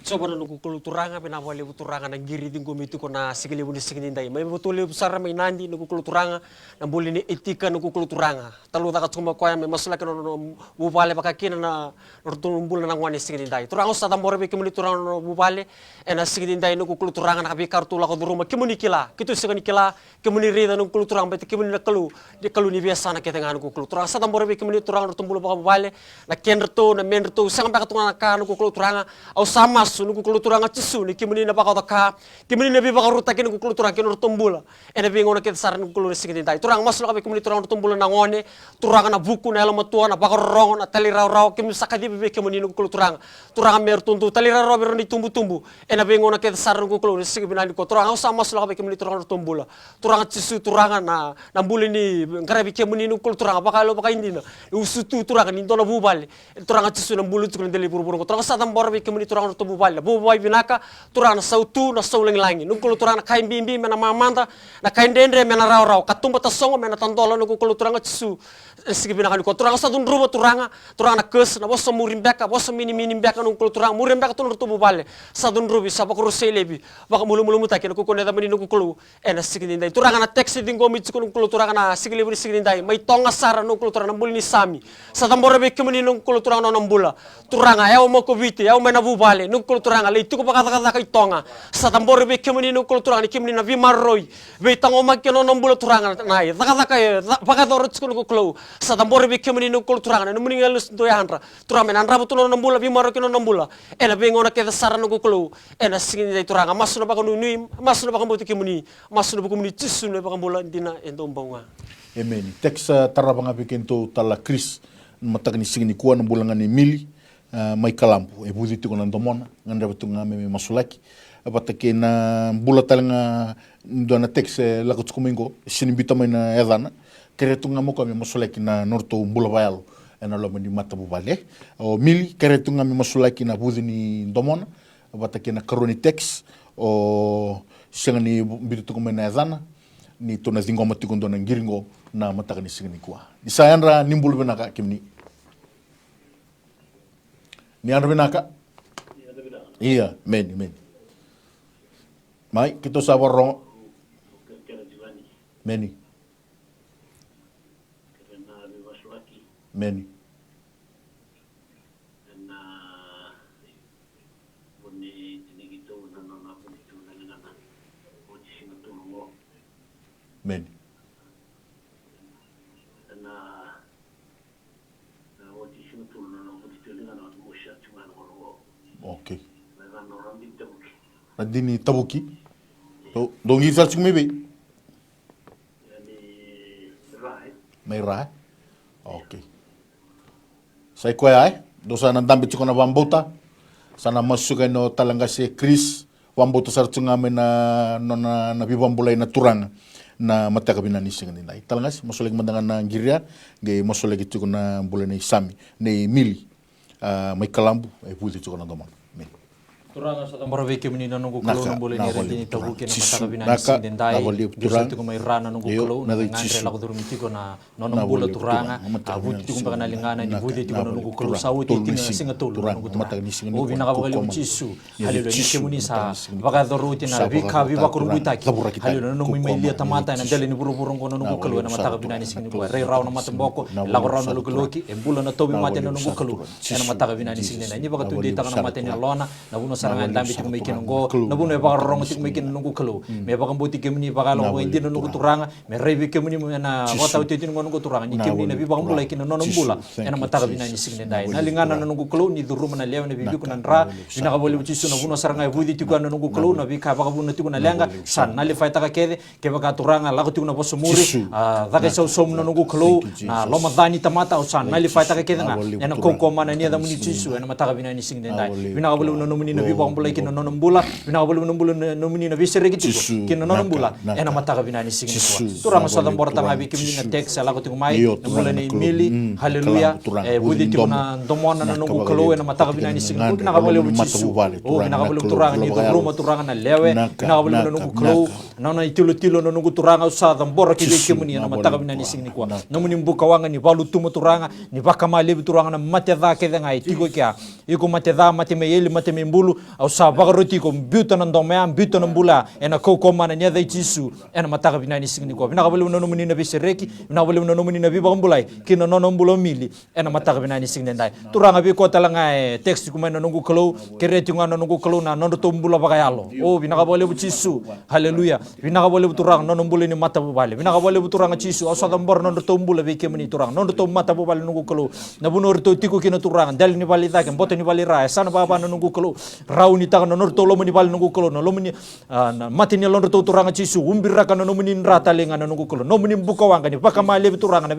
Soba na nukukulu turanga pinawali turanga na giri din gumito ko na sigili ni sigini ndai. May butuli busara may nandi nukukulu turanga na buli ni etika nukukulu turanga. Talu dakat kuma koya may masula kino no bubale baka kina na rutun bula na ngwani sigini ndai. Turanga sa tambore be kimuli turanga no bubale na sigini ndai nukukulu turanga na kabi kartula ko duruma kimuni kila. Kito sigani kila kimuni rida nukukulu turanga beti kimuni na kalu ni biasa na kita nganu nukukulu turanga sa tambore be kimuli turanga rutun bula baka bubale na kenrto na menrto sang baka tunga na ka nukukulu turanga au mas nukukulu turanga cisu ni kimuni na baka taka kimuni na bibaka ruta kini nukukulu turanga kini rutumbula ena bingo na kita saran nukukulu sigini ndai turanga mas lo kabe kimuni turanga rutumbula na ngone turanga na buku na elama tua na baka rongo na tali raw kimuni sakadi bibe kimuni nukukulu turanga mer tuntu tali raw bero ni tumbu ena bingo na kita saran nukukulu sigini ndai ko turanga sa mas lo kabe kimuni turanga rutumbula turanga cisu turanga na buli ni ngarabi kimuni nukukulu turanga baka lo baka indina usutu turanga ni ndona bubale turanga cisu na bulu tukun deli buru ko turanga sa tambor bi kimuni turanga to bubal bubay binaka turana sautu na sauling langi nungkulu turana kain bimbi mena mamanda na kain dendre mena raw katumba ta songo mena tandola nungkulu turanga tsu sigi binaka ko turanga sa dun ruba turanga kes na boso murimbeka boso mini beka nungkulu turanga murimbeka tun to bubal sa dun rubi sa bakuru selebi baka mulu mutake ko ne da mani nungkulu ena sigi ndai turanga na taxi dingo mi tsu nungkulu turanga na sigi lebri sigi ndai mai tonga sara nungkulu turanga bulni sami sa tambore be kemuni nungkulu turanga no nambula turanga yaw mo ko vite yaw mena bubal nukul turanga le itu ko kata kay tonga sa tambor be kemuni nukul turanga ni kemuni na vimarroy be tango magkeno nombulo turanga nai taka baka dorot ko nukul sa tambor be kemuni nukul turanga no muni ngalus do yanra turanga nan rabu tuno nombula vimarro keno nombula ena be ngona ke sara nukul ena singin dai turanga masuna baka nui masuna baka mbuti kemuni masuna baka kemuni tsusu ne baka mbula dina endombonga amen teksa tarabanga bekento tala kris matagni singini kuan bulanga ni mili mai kalampu e budi tiko na domona nganda betunga me masulaki apatake na bula talanga ndona texe la kutsukumingo sinibita mai na edana keretunga mo kami masulaki na norto bula bayalo ena lo mani mata bubale o mili keretunga me masulaki na budi ni domona apatake na karoni tex o Senga ni bitu ko mena zana ni tona zingo mati ko ndona ngiringo na mataka ni singa ni kwa. Di sayandra nimbulu benaka kimni. Ni andra benaka? Iya, men. Mai kita sabarong meni. Meni. Meni. Okay. Nadini tabuki. Dong izal sing mebe. May rai. Okay. Sai ko ai, dosa nandambi chiko na bambota. Sana masuka no talanga se Chris, bambota sar chunga me na bibambulay na turang na mataka binani singa nai. Talanga se masuleg mandangan na giria, ge masuleg chiko na bulay na isami, ne mili. May kalambu ay pwede chiko na domon. Turanga sa tambora veke menina nungu kalo nung boleh ni rentini tabuki na mataka binani sing dendai jusa tu kumai rana nungu kalo na ngandre laku durung tiko na nonong bula turanga abuti tiko mbaka nalingana ni bude tiko na nungu kalo sauti tina singa tulu nungu turanga o binaka bakali uchisu halilo ni kemuni sa baka doruti na vika viva kurubu taki halilo nungu mimailia tamata na ndele ni buru-burung ko nungu kalo na mataka binani sing nungu rei rau na matamboko laku rau na luki embula na tobi mate na nungu kalo na mataka binani sing dendai ni baka tundi taka na mate ni lona na buno sarangan dambi tiko mai kinongo na buno baka rong tiko mai kinongo kalo me baka mbuti kemuni baka lo indi nungu turanga me revi kemuni na kota uti nungu turanga ni kemuni na bibaka mbula kina nono mbula na mataka binani sing dendai na lingana na nungu kalo ni duruma na lewa na bibi kuna ndra binaka bole uchisu na buno sarangai budi tiko na nungu kalo na bika baka buno tiko na lenga san na le faita ka kede ke baka turanga lago tiko na boso muri daka sau som na nungu kalo na loma dani tamata san na le faita ka kede nga na koko mana ni da muni chisu na mataka binani sing dendai binaka bole no muni na bibaka mbula kina nono mbula binaka bole no mbula no muni na bisere gitu kina nono mbula na mataka binani sing dendai turanga sa tambora tanga biki muni na text lago tiko mai na mbula ni mili haleluya budi tiko na domona na nungu kalo na mataka binani sing binaka bole uchisu binaka bole turanga ni duruma turanga na lewe binaka bole no nungu kalo na itilo no nungu turanga sa tambora ki biki muni na mataka binani sing ni kwa no muni mbuka wanga ni balu tumo turanga ni baka male turanga na mate dha ke ngai tiko kya iko mate dha mate me yeli mate me mbulu au sa bagaroti ko mbuta na ndome mbuta na mbula ena koko mana nya dai chisu ena mataka binani sing ni kwa binaka bole no muni na bisereki binaka bole no muni na biba mbulai kina no mbulo mili ena mataka binani sing ndai turanga bi ko talanga text ko mena nungu kalo kereti ngana nungu kalo na nondo to mbula baka yalo binaka bole chisu haleluya binaka bole turanga no mbule ni mata bale binaka bole turanga chisu au sa tambor nondo to mbula be kemani turanga nondo to mata bale nungu kalo na bunor to tiko kina turanga dal ni bali dake mbote ni bali ra sana baba no nungu kalo rau ni taka no to lo ni bali nungu kalo no lo ni mati ni londo to turanga chisu umbira kana no muni rata lenga no nungu kalo no muni buka wanga ni baka male turanga na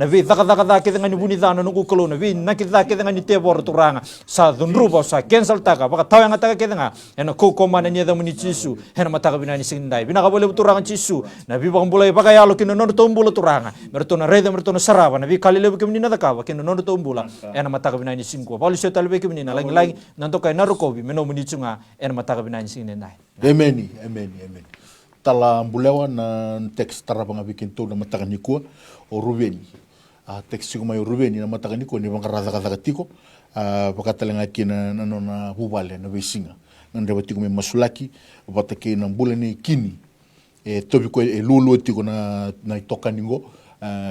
be daka ke ngani buni dana nungu kalo na be nakida ke ngani tebor turanga sa dhunruba sa cancel taka baka tawanga taka ke nga ena koko mana ni da muni chisu hena mataka binani sing ndai binaka bole turanga chisu na bi baka mbula baka yalo kina no to mbula turanga merto na reda merto na sarava na bi kalile ke muni na daka kina no to mbula ena mataka binani sing ko bali se talbe ke muni na langi nanto kai narukobi meno muni chunga ena mataka binani sing ndai amen tala mbulewa na text tarabanga bikin to na mataka ni ko o Rubeni text ko mai Rubeni na mataka ni ko ni banga raza tiko pakatalenga kina na hubale na besinga nande batiko me masulaki batake na mbuleni kini tobi ko lulu tiko na itoka ningo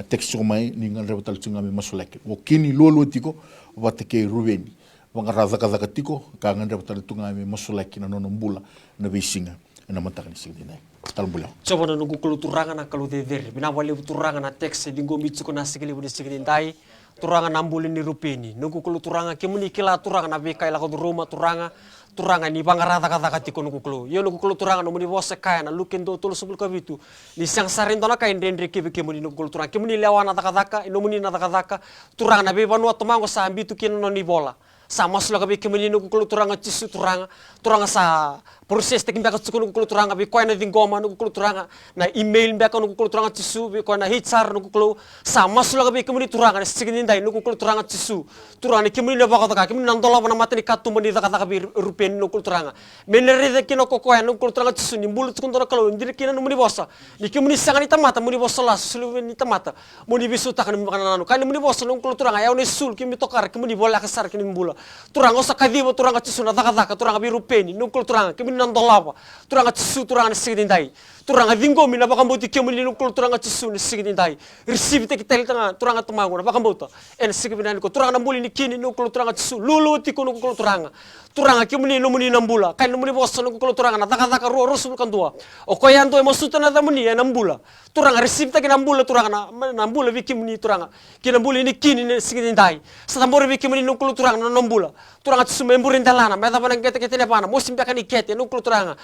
text ko mai ni ngande batal tsunga me masulaki o kini lulu tiko batake Rubeni banga raza tiko ka ngande batal tunga me masulaki na nono mbula na besinga na mataka ni singdina talbula coba na nungu kalo turanga na kalo dever bina wale turanga na text dingo mitsuko na sikili budi sikili ndai turanga nambuli ni Rubeni nungu kalo turanga kemuni kila turanga na beka ila ko roma turanga ni bangarata kata tiko nungu kalo yo nungu kalo turanga no muni bose kaya na lukendo tolo sebul kabitu ni sang sarindo na kain dendre kemuni nungu kalo turanga kemuni lewana takadaka no muni na takadaka turanga na be banua tomango sa ambitu kino no ni bola sama sulah kabi kemuni nungu kalo turanga chisu turanga sa proses tekin baka tsuko nuku turanga bi koina dingoma nuku turanga na email baka nuku turanga tisu bi koina hitsar nuku kulu sama sulaga bi kemuni turanga na sigini ndai nuku turanga tisu turanga kemuni na baka taka kemuni nandola wana matani katu mani taka taka bi rupen nuku turanga menere de kino kokoya nuku turanga tisu ni bulu tsukundora kalau ndiri kina numuni bosa ni kemuni sangani tamata muni bosa la sulu ni tamata muni bisu takani makana nanu kani muni bosa nuku turanga ya ni sul kemi tokar kemuni bola kasar kini mbula turanga sakadibo turanga tisu na taka taka turanga bi rupeni nuku turanga kemuni nandolawa turanga tisu turanga sigidindai turanga dingo mina bakambuti kemuni nukul turanga tisu ni sigidindai receive te kitel tanga turanga tumangu na bakambuta en sigidindai ko turanga nambuli ni kini nukul turanga tisu lulu ti ko nukul turanga kemuni numuni nambula kan numuni bossa nukul turanga na taka ro rosul kandua o koyanto emosuta na damuni ya nambula turanga receive te nambula turanga na nambula vi kemuni turanga kinambuli ni kini ni sigidindai satambori vi kemuni nukul turanga na nambula turanga tisu memburin dalana meta bana kete kete ne bana musim bakani kete nukul turanga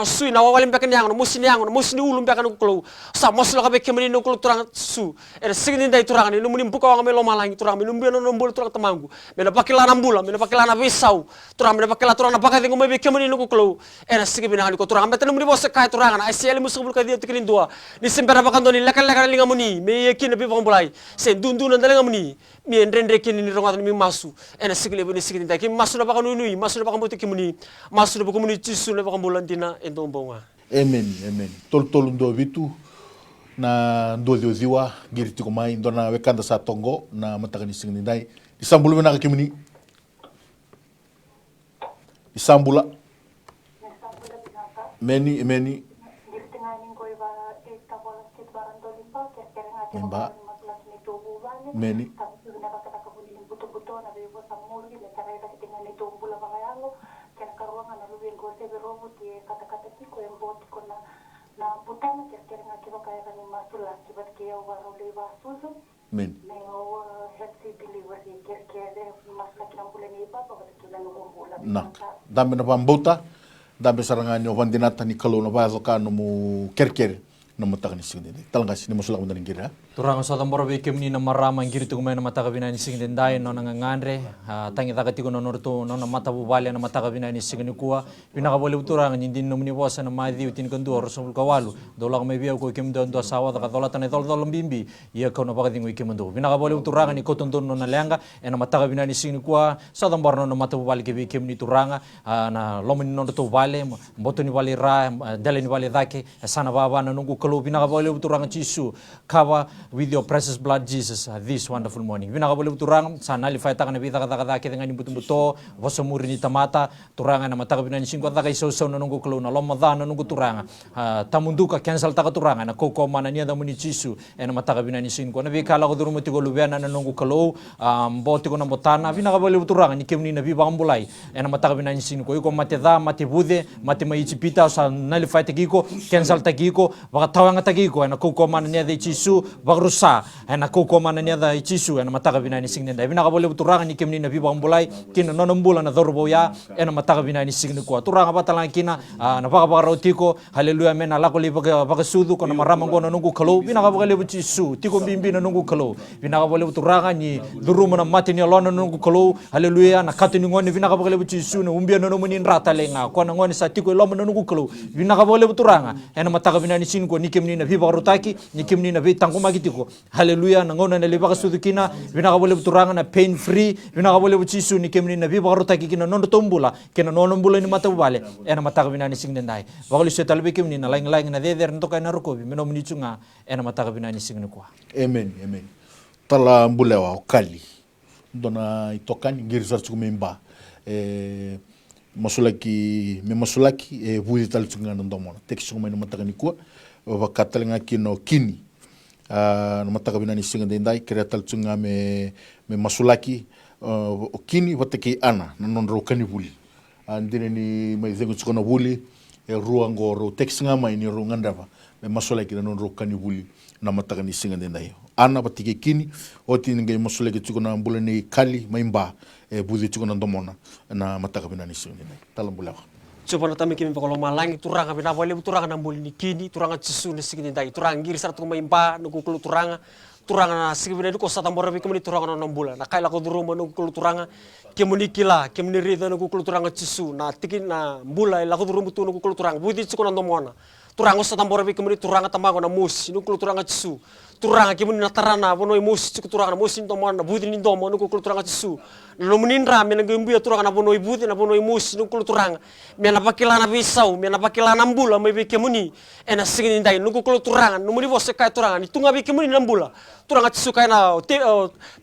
sui na wawalim bakani yang musim yang musim ni ulum bakani nukul sa moslo kabe kemuni nukul turanga su era sigidindai turanga ni numuni buka wanga melo malangi turanga minumbi no nambula turanga tamangu mena pakila nambula mena pakila na bisau turanga mena pakila turanga bakati ngome be kemuni nukul era sigibina ko turanga meta numuni bosse kai turanga na ICL musubul ka dia tikin dua ni sembera bakando ni lekal linga muni me yekin be bambulai sen dundun ndalenga muni mi endrendre kini ni rongat mi masu ena sigile bini sigidindai ki masu na bakanu nui masu na bakambuti kimuni masu na bakamuni tisu na bakambulantina endombonga amen tol ndo vitu na ndo ziwa giriti komai ndo na wekanda sa tongo na matakani sigidindai isambulu bena kimuni isambula meni Mba meni men na dambe na pambota dambe sarangan yo vandinata ni kalau na bazo kanu mu kerker na matakani sigidindai talangasi ni musulak madaling gira turanga sa tamboro be kemni na marama ngiri tu kumena mataka binani sigidindai no ngangandre tangi takati ko no norto no na mata bubali na mataka binani sigini kuwa pinaka bole turanga nyindin no muni bosa na madi utin kandu rasul kawalu dola me biya ko kemdo ndo sawa ka dola tane dol mbimbi ye ko no bakati ngui kemdo pinaka bole turanga ni koton no na lenga na mataka binani sigini kuwa sa tamboro no mata bubali ke be kemni turanga na lomini no to vale mboto ni vale ra dele ni vale dake sana baba na nungu kalau pinaka bole turanga chisu kawa with your precious blood Jesus this wonderful morning. Vinaka boleh turang sana lifai takana bita kata kita ngani buto vosa muri ni tamata turanga na mataka binani singko taka iso na nunggu kalau na lomada na nunggu turanga tamunduka cancel taka turanga na koko mana ni ada muni chisu na mataka binani singko na bikala ko duru mutiko lubiana na nunggu kalau boti ko na botana vinaka boleh turanga ni kemni na biba ambulai na mataka binani singko iko mate da mate bude mate maichi pita sa na lifai takiko cancel takiko baka tawanga takiko na koko mana ni ada chisu bagrusa na koko mana ni ada chisu na mataka binani singne da binaka boleh turanga ni kemni na biba ambulai kina nonombula na dorbo ya na mataka binani singne ko turanga batalang kina na baka rotiko haleluya mena lako li baka sudu ko na marama ko na nunggu kalau binaka boleh chisu tiko bimbi na nunggu kalau binaka boleh turanga ni duru na mati ni lona nunggu kalau haleluya na katu ni ngoni binaka boleh chisu na umbia no muni rata lenga ko na ngoni sa tiko loma na nunggu kalau binaka boleh turanga na mataka binani singne ko ni kemni na biba rotaki ni kemni na bitang magitiko haleluya nangona na liba kasudukina binaka boleh turanga na pain free binaka boleh chisu ni kemni na biba rotaki kina nono tombula kina nono mbula ni mata bale na mataka binani singne ndai bakali setalbe kemni na laing na deder ntoka na rukobi meno mnichunga na mataka binani singne kwa amen tala mbulewa okali dona itokani ngirisa tsukumemba masulaki vudi tal tsunga ndomona tekisuma ni mataka ni kwa wakatalenga kino kini na mataka binani singa dendai kreatal tsunga me masulaki kini wataki ana na non rokani vuli andine ni mai zengo tsukona vuli ruango ro teksinga mai ni rongandava me masulaki na non rokani vuli na mataka ni singa dendai ana wataki kini oti ngai masulaki tsukona mbulani kali maimba budi tsukona ndomona na mataka binani singa dendai talambulawa coba na tami kimi pakolo malangi turanga bina boleh turanga nambuli ni kini turanga cisu ni sigini dai turanga ngiri saratu maimba nuku kulu turanga turanga na sigibina ko sa tambora bi kemuni turanga na bula na kaila ko duruma no kulu turanga kemuni kila kemuni rida no kulu turanga chisu na tikin na bula la ko durumu tu no kulu turanga budi chiko na ndomona turanga sa tambora bi kemuni turanga tamago na musi no kulu turanga chisu turanga kemuni na tarana bono musi chiko turanga na musi ndomona na budi ni ndomo no kulu turanga chisu no muninra me na gembu turanga na bono budi na bono musi no kulu turanga me na pakila na bisau me na pakila na bula me bi kemuni ena sigini ndai no kulu turanga no muni bose kai turanga ni tunga bi kemuni na bula turanga chisu kai na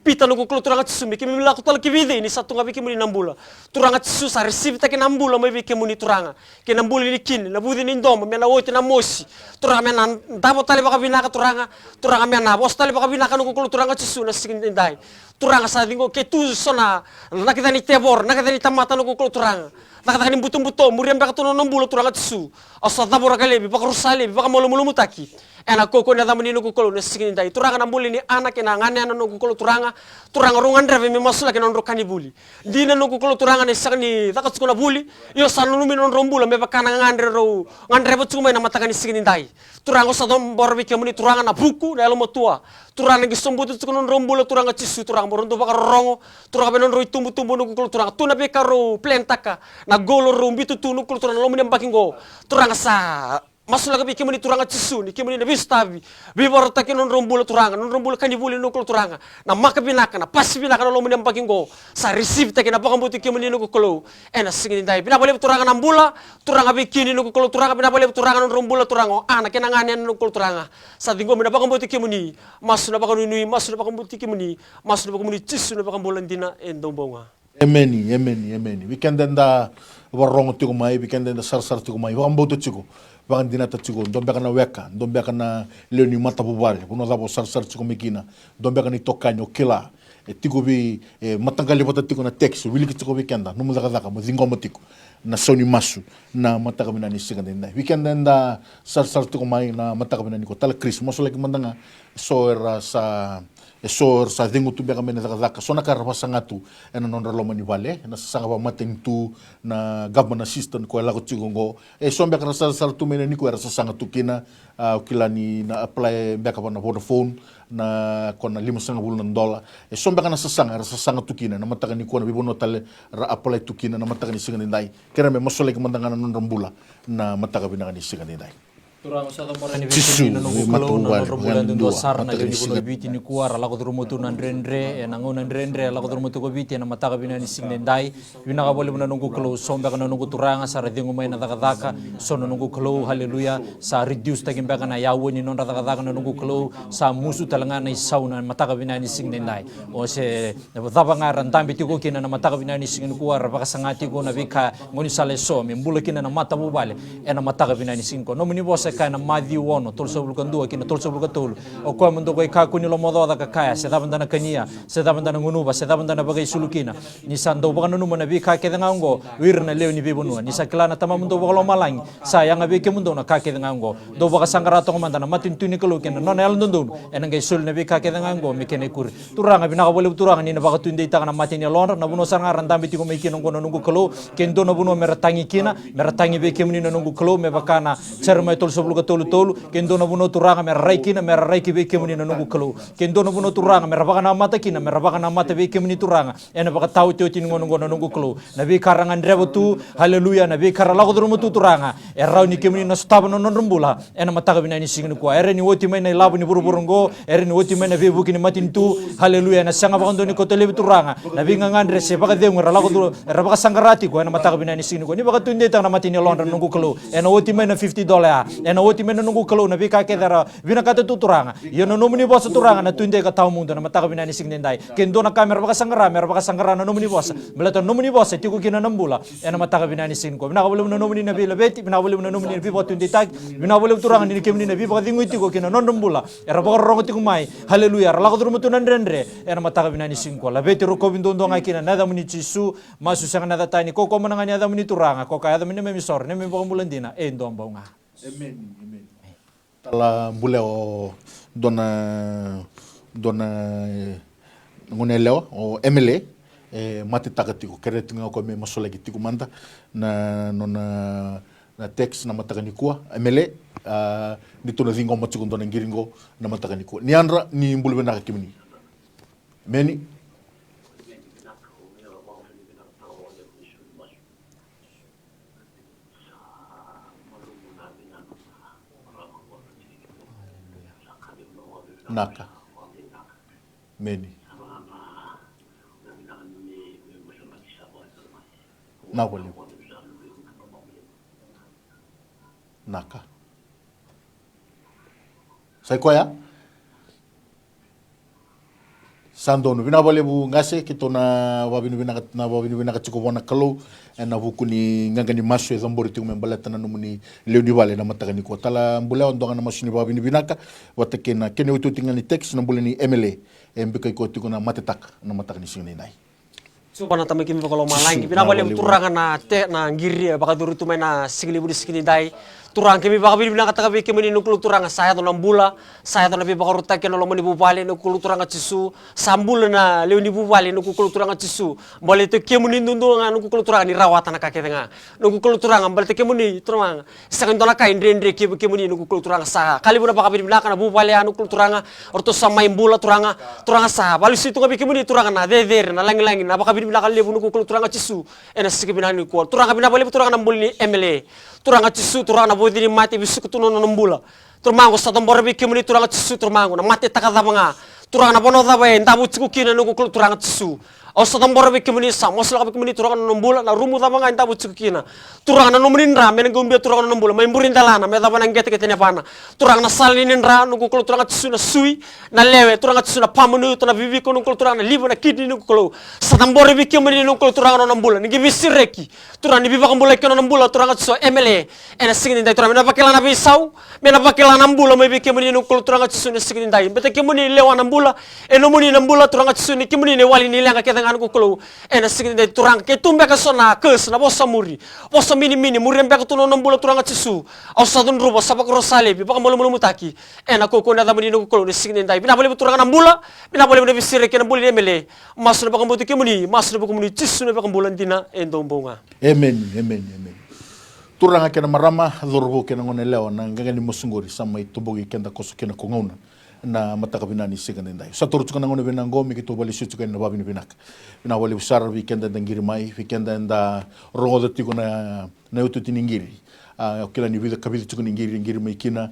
pita no kulu turanga chisu me kemuni la ko tal kivide ni sa tunga bi kemuni na bula turanga chisu sa receive ta ke na bula me bi kemuni turanga ke na bula ni kin na budi ni ndomo me na wote na mosi turanga me na dabo tali baka binaka turanga me na bos tali baka binaka no kulu turanga chisu na sigini ndai turanga sa dingo ke tu sona nakita ni tebor nakita ni tamata no kulu turanga nakita ni butum muriam baka to no bula turanga chisu asa dabora kale bi baka rusale bi baka molo mutaki ena koko na damani no kulu na sigini ndai turanga na buli ni anak na ngane no kulu turanga rungan dreve me masula ke no rokani buli dina no kulu turanga ni sakni takat skona buli yo sanu mi no rombula me baka na ngandre bocuma na mataka ni sigini ndai turanga sa dom borbi kemuni turanga na buku na lomo tua turanga gi sombutu skona rombula turanga chisu turanga borondo baka rongo turanga benon roi tumbu no kulu turanga tuna be karo plentaka na golo rumbitu tu no kulu turanga lomo nem bakingo turanga sa masula ka kemuni turanga chisu ni kemuni na bistavi bibor ta kenon rombula turanga non rombula kani buli no kulu turanga na maka binaka na pas binaka no lomo nem bakingo sa receive ta kena bakambuti kemuni no kulu ena sigini ndai bina bole turanga nambula turanga bikini no kulu turanga bina bole turanga non rombula turanga ana kena ngane no kulu turanga sa dingo bina bakambuti kemuni masuna bakanui masuna bakambuti kemuni masuna bakamuni chisu no bakambula ndina endombonga Emeni. Weekend da warong tigo mai, weekend da sar tigo mai. Wakam boto tigo. Wakam dinata tigo. Dombe kana weka. Dombe kana leoni mata bubare. Puno dabo sar tigo mekina. Dombe kana tokanyo kila. Tigo bi matanggali bota tigo na text. Wili tigo weekend da. Numu zaka mo zingo mo tigo. Na soni masu na mataka bina ni singa dinda. Weekend da sar tigo mai na mataka bina ni ko tala Chris. Moso lagi mandanga soera sa dingo tu beka mena zaka sona kara pasangatu ena non raloma ni vale na sanga ba mating tu na government assistant ko la ko tigongo sombe kara sar tu mena ni ko era sanga tu kina kilani na apply beka na Vodafone na kona $500 sombe kana sanga tu kina na mataka ni ko na bibono tale ra apply tu kina na mataka ni singa ndai kera me mosole ke mandanga non rambula na mataka bina ni singa ndai turang sa tamora ni visi no kulo na robulan do sar na ni kulo biti ni kuara la ko mutu na ndrendre na ngona ndrendre la ko mutu ko biti na mataka bina ni singne ndai bina ka bole na nungu kulo sombe kana nungu turanga sa redingo mai na daka sono nungu kulo haleluya sa reduce tagin baka na yawo ni non daka na nungu kulo sa musu talanga na sauna mataka bina ni singne ndai o se daba ngara ndambi ti ko kina na mataka bina ni singne kuara baka sangati ko na bika ngoni sale so mi mbula kina na mata bubale na mataka bina ni sinko no muni bosa kana Matthew 1 tolso bulkan 2 kina tolso bulkan 3 o ko mundo ko ka kunilo modo da kaya se daban dana kania se daban dana ngunuba se daban dana bagay sulukina ni sando bakan no manabi ka ke dangango wir na lew ni bibunua ni saklana tama mundo bakalo malang sayang abi ke mundo na ka ke dangango do baka sangarato ko mandana matin tuni ko kina non el ndundun enangay sul na bi ka ke dangango mi kene kur turanga binaka bole turanga ni na baka tunde ita kana matin ya lon na buno sangaran dambi ti ko mi kinong kono nungu kalo kendo na buno meratangi kina meratangi be ke muni na nungu kalo me bakana cerma tolso bulkan tolu kendo na buno turanga me raikina me raiki be kemuni na nungu kalo kendo na buno turanga me rabaka na mata kina me rabaka na mata be kemuni turanga ena baka tau tio tin ngono ngono nungu kalo na be karangan drevo tu haleluya na be karala ko drum tu turanga erau ni kemuni na staba no rumbula ena mataka bina ni singin ko ere ni woti me na labu ni buruburungo ere ni woti me na be bukini matin tu haleluya na sanga baka ndoni ko tele turanga na be ngangandre se baka dengu rala ko rabaka sangarati ko ena mataka bina ni singin ko ni baka tunde ta na matin ni londra nungu kalo ena woti me na $50 ena woti mena nungu kalo na bika ke dara bina kata tu turanga yo no nomuni bosa turanga na tunde ka taw mundo na mataka bina ni singne ndai kendo na kamera baka sangara na nomuni bosa belata nomuni bosa tiku kina nambula ena mataka bina ni sin ko bina kabulu na nomuni na bila beti bina kabulu na nomuni bi botu nditag bina kabulu turanga ni kemni na bi baka dingu tiku kina non nambula era baka rongo tiku mai haleluya la ko mutu nandrendre ena mataka bina ni sin ko la beti ro ko bindo ndonga kina nada muni chisu masu sanga nada tani ko manangani ada muni turanga ko ka ada muni memisor ne me baka mulandina ndomba nga Amen. Tala bule o dona nguneleo o MLA mati takatiko kere tinga ko me masola gitiku manda na nona na text na matakani kua emele ni tuna zingo matsukundo na ngiringo na matakani kua ni andra ni mbulwe na kimini meni naka meni na wale naka sai koya sandono vina wale bu ngase kitona wabinu vina katiko wana kalo na vukuni ngangani maso ya zambori tiku membalata na numuni leoni wale na matakani ko tala mbula ondonga na masuni wabinu vinaka watakena kene utu tingani text na mbula ni MLA mbika iko tiku na matetak na matakani singani nai So pana tama kimi bakalo malangi bina wale turangan na te na ngiri baka duru tu na sigili budi sigini dai turang kimi baka bina kata kabi kimi nukulu turang saya to nambula saya to nabi baka rutak kena lomani bupale nukulu turang cisu sambul na leuni bupale nukulu turang cisu boleh tu kimi nundu nukulu turang ni rawatan kake tengah nukulu turang boleh tu kimi turang sekarang to nakai ndre kimi nukulu turang sah kali buna baka bina kana bupale nukulu turang orto sama imbula turang sah balu situ kabi kimi turang na der na langi na baka bina kali lebu nukulu turang cisu ena sikit bina ni kual turang bina boleh turang nambul ni MLA turang cisu turang na bodiri mati bisu kutuno nambula turmango sa tambor bi kimuni turang cisu turmango na mati takada mga turang na bono dawe ndabu cikukina nuku turang cisu o sa tambor bi kimuni sa mosla bi kimuni turang nambula na rumu da mga ndabu cikukina turang na numrinra men gumbia turang nambula may burin dalana me da banang gete ketene pana turang na salinin ra nuku turang cisu na sui na lewe turang cisu na pamunu to na bibi ko nuku turang na libo na kidney nuku sa tambor bi kimuni nuku turang nambula ngi bisireki turang ni biba kambula kono nambula turang cisu MLA ena singin dai turang na bakela na bisau mena bakela nambula may bi kimuni nuku turang cisu na singin dai bete kimuni lewa nambula eno muni nambula turang cisu ni kimuni ne wali ni lenga ketanga nuku kulo ena singin dai turang ke tumbe ka sona kes na bosa muri bosa mini muri mbeka tuno nambula turang cisu au sadun ruba sabak rosale bi baka mulu mutaki ena koko na damani nuku kulo ni singin dai bina boleh turang nambula bina boleh na bisire ke nambula MLA masu na baka mbuti kimuni masu na baka muni cisu na baka mbulan dina endombonga amen turanga kena marama lorbo kena ngone leo na ngangani mosungori sama itubogi kenda koso kena kongauna na mataka binani sigana ndai saturu tukana ngone bena ngomi kito bali situ kena babini binaka bina wali usar weekend ndangiri mai weekend nda rogo tiko na utu tiningiri kila ni vida kabili tukuna ngiri mai kina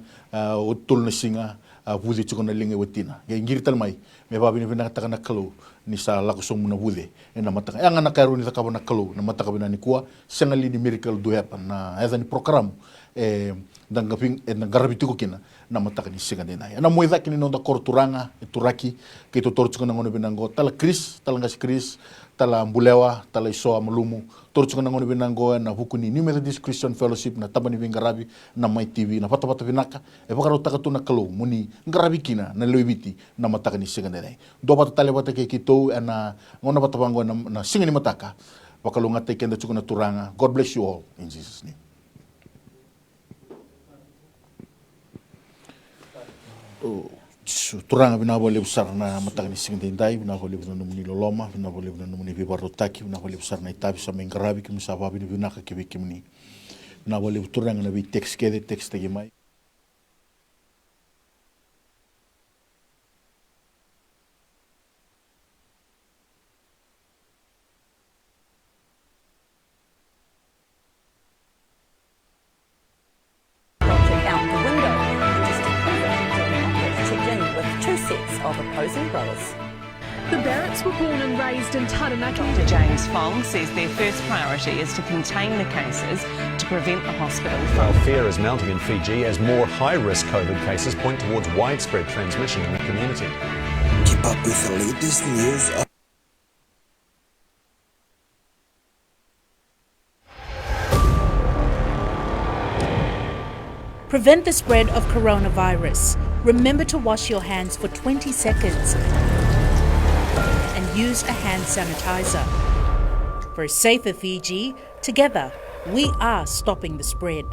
utul na singa bude tukuna linge wetina ngiri talmai me babini binaka takana kalo ni sa lakusong muna bude na mataka yang anak karu ni takabo na kalo na mataka binani kuwa sangali ni miracle do happen na eza ni program dangaping nangarabitiko kina na mataka ni sigande na na moeda kini nonda korturanga ituraki kito torchuko na ngono binango tala Chris tala ngas Chris tala mbulewa tala isoa malumu torchuko na ngono binango na hukuni New Methodist Christian Fellowship na tabani bingarabi na Mai TV na pata binaka e bakaro takatu na kalo muni ngarabi kina na loibiti na mataka ni sigande na do bata tale bata ke kito na ngono bata bango na singani mataka bakalo ngate kenda chuko na turanga. God bless you all in Jesus name. Turanga bina boleh besar na matang ni singdai dai bina boleh bina numuni loloma bina boleh bina numuni bibarotaki bina boleh besar na itabi sama ingarabi kimi saba bina bina ka kibi kimi bina boleh turanga na bi teks kede teks tagi mai. The Barretts were born and raised in Taranaki. Dr. James Fong says their first priority is to contain the cases to prevent the hospital from... Well, fear is mounting in Fiji as more high-risk COVID cases point towards widespread transmission in the community. Keep up with the latest news. Prevent the spread of coronavirus. Remember to wash your hands for 20 seconds and use a hand sanitizer. For a safer Fiji, together, we are stopping the spread.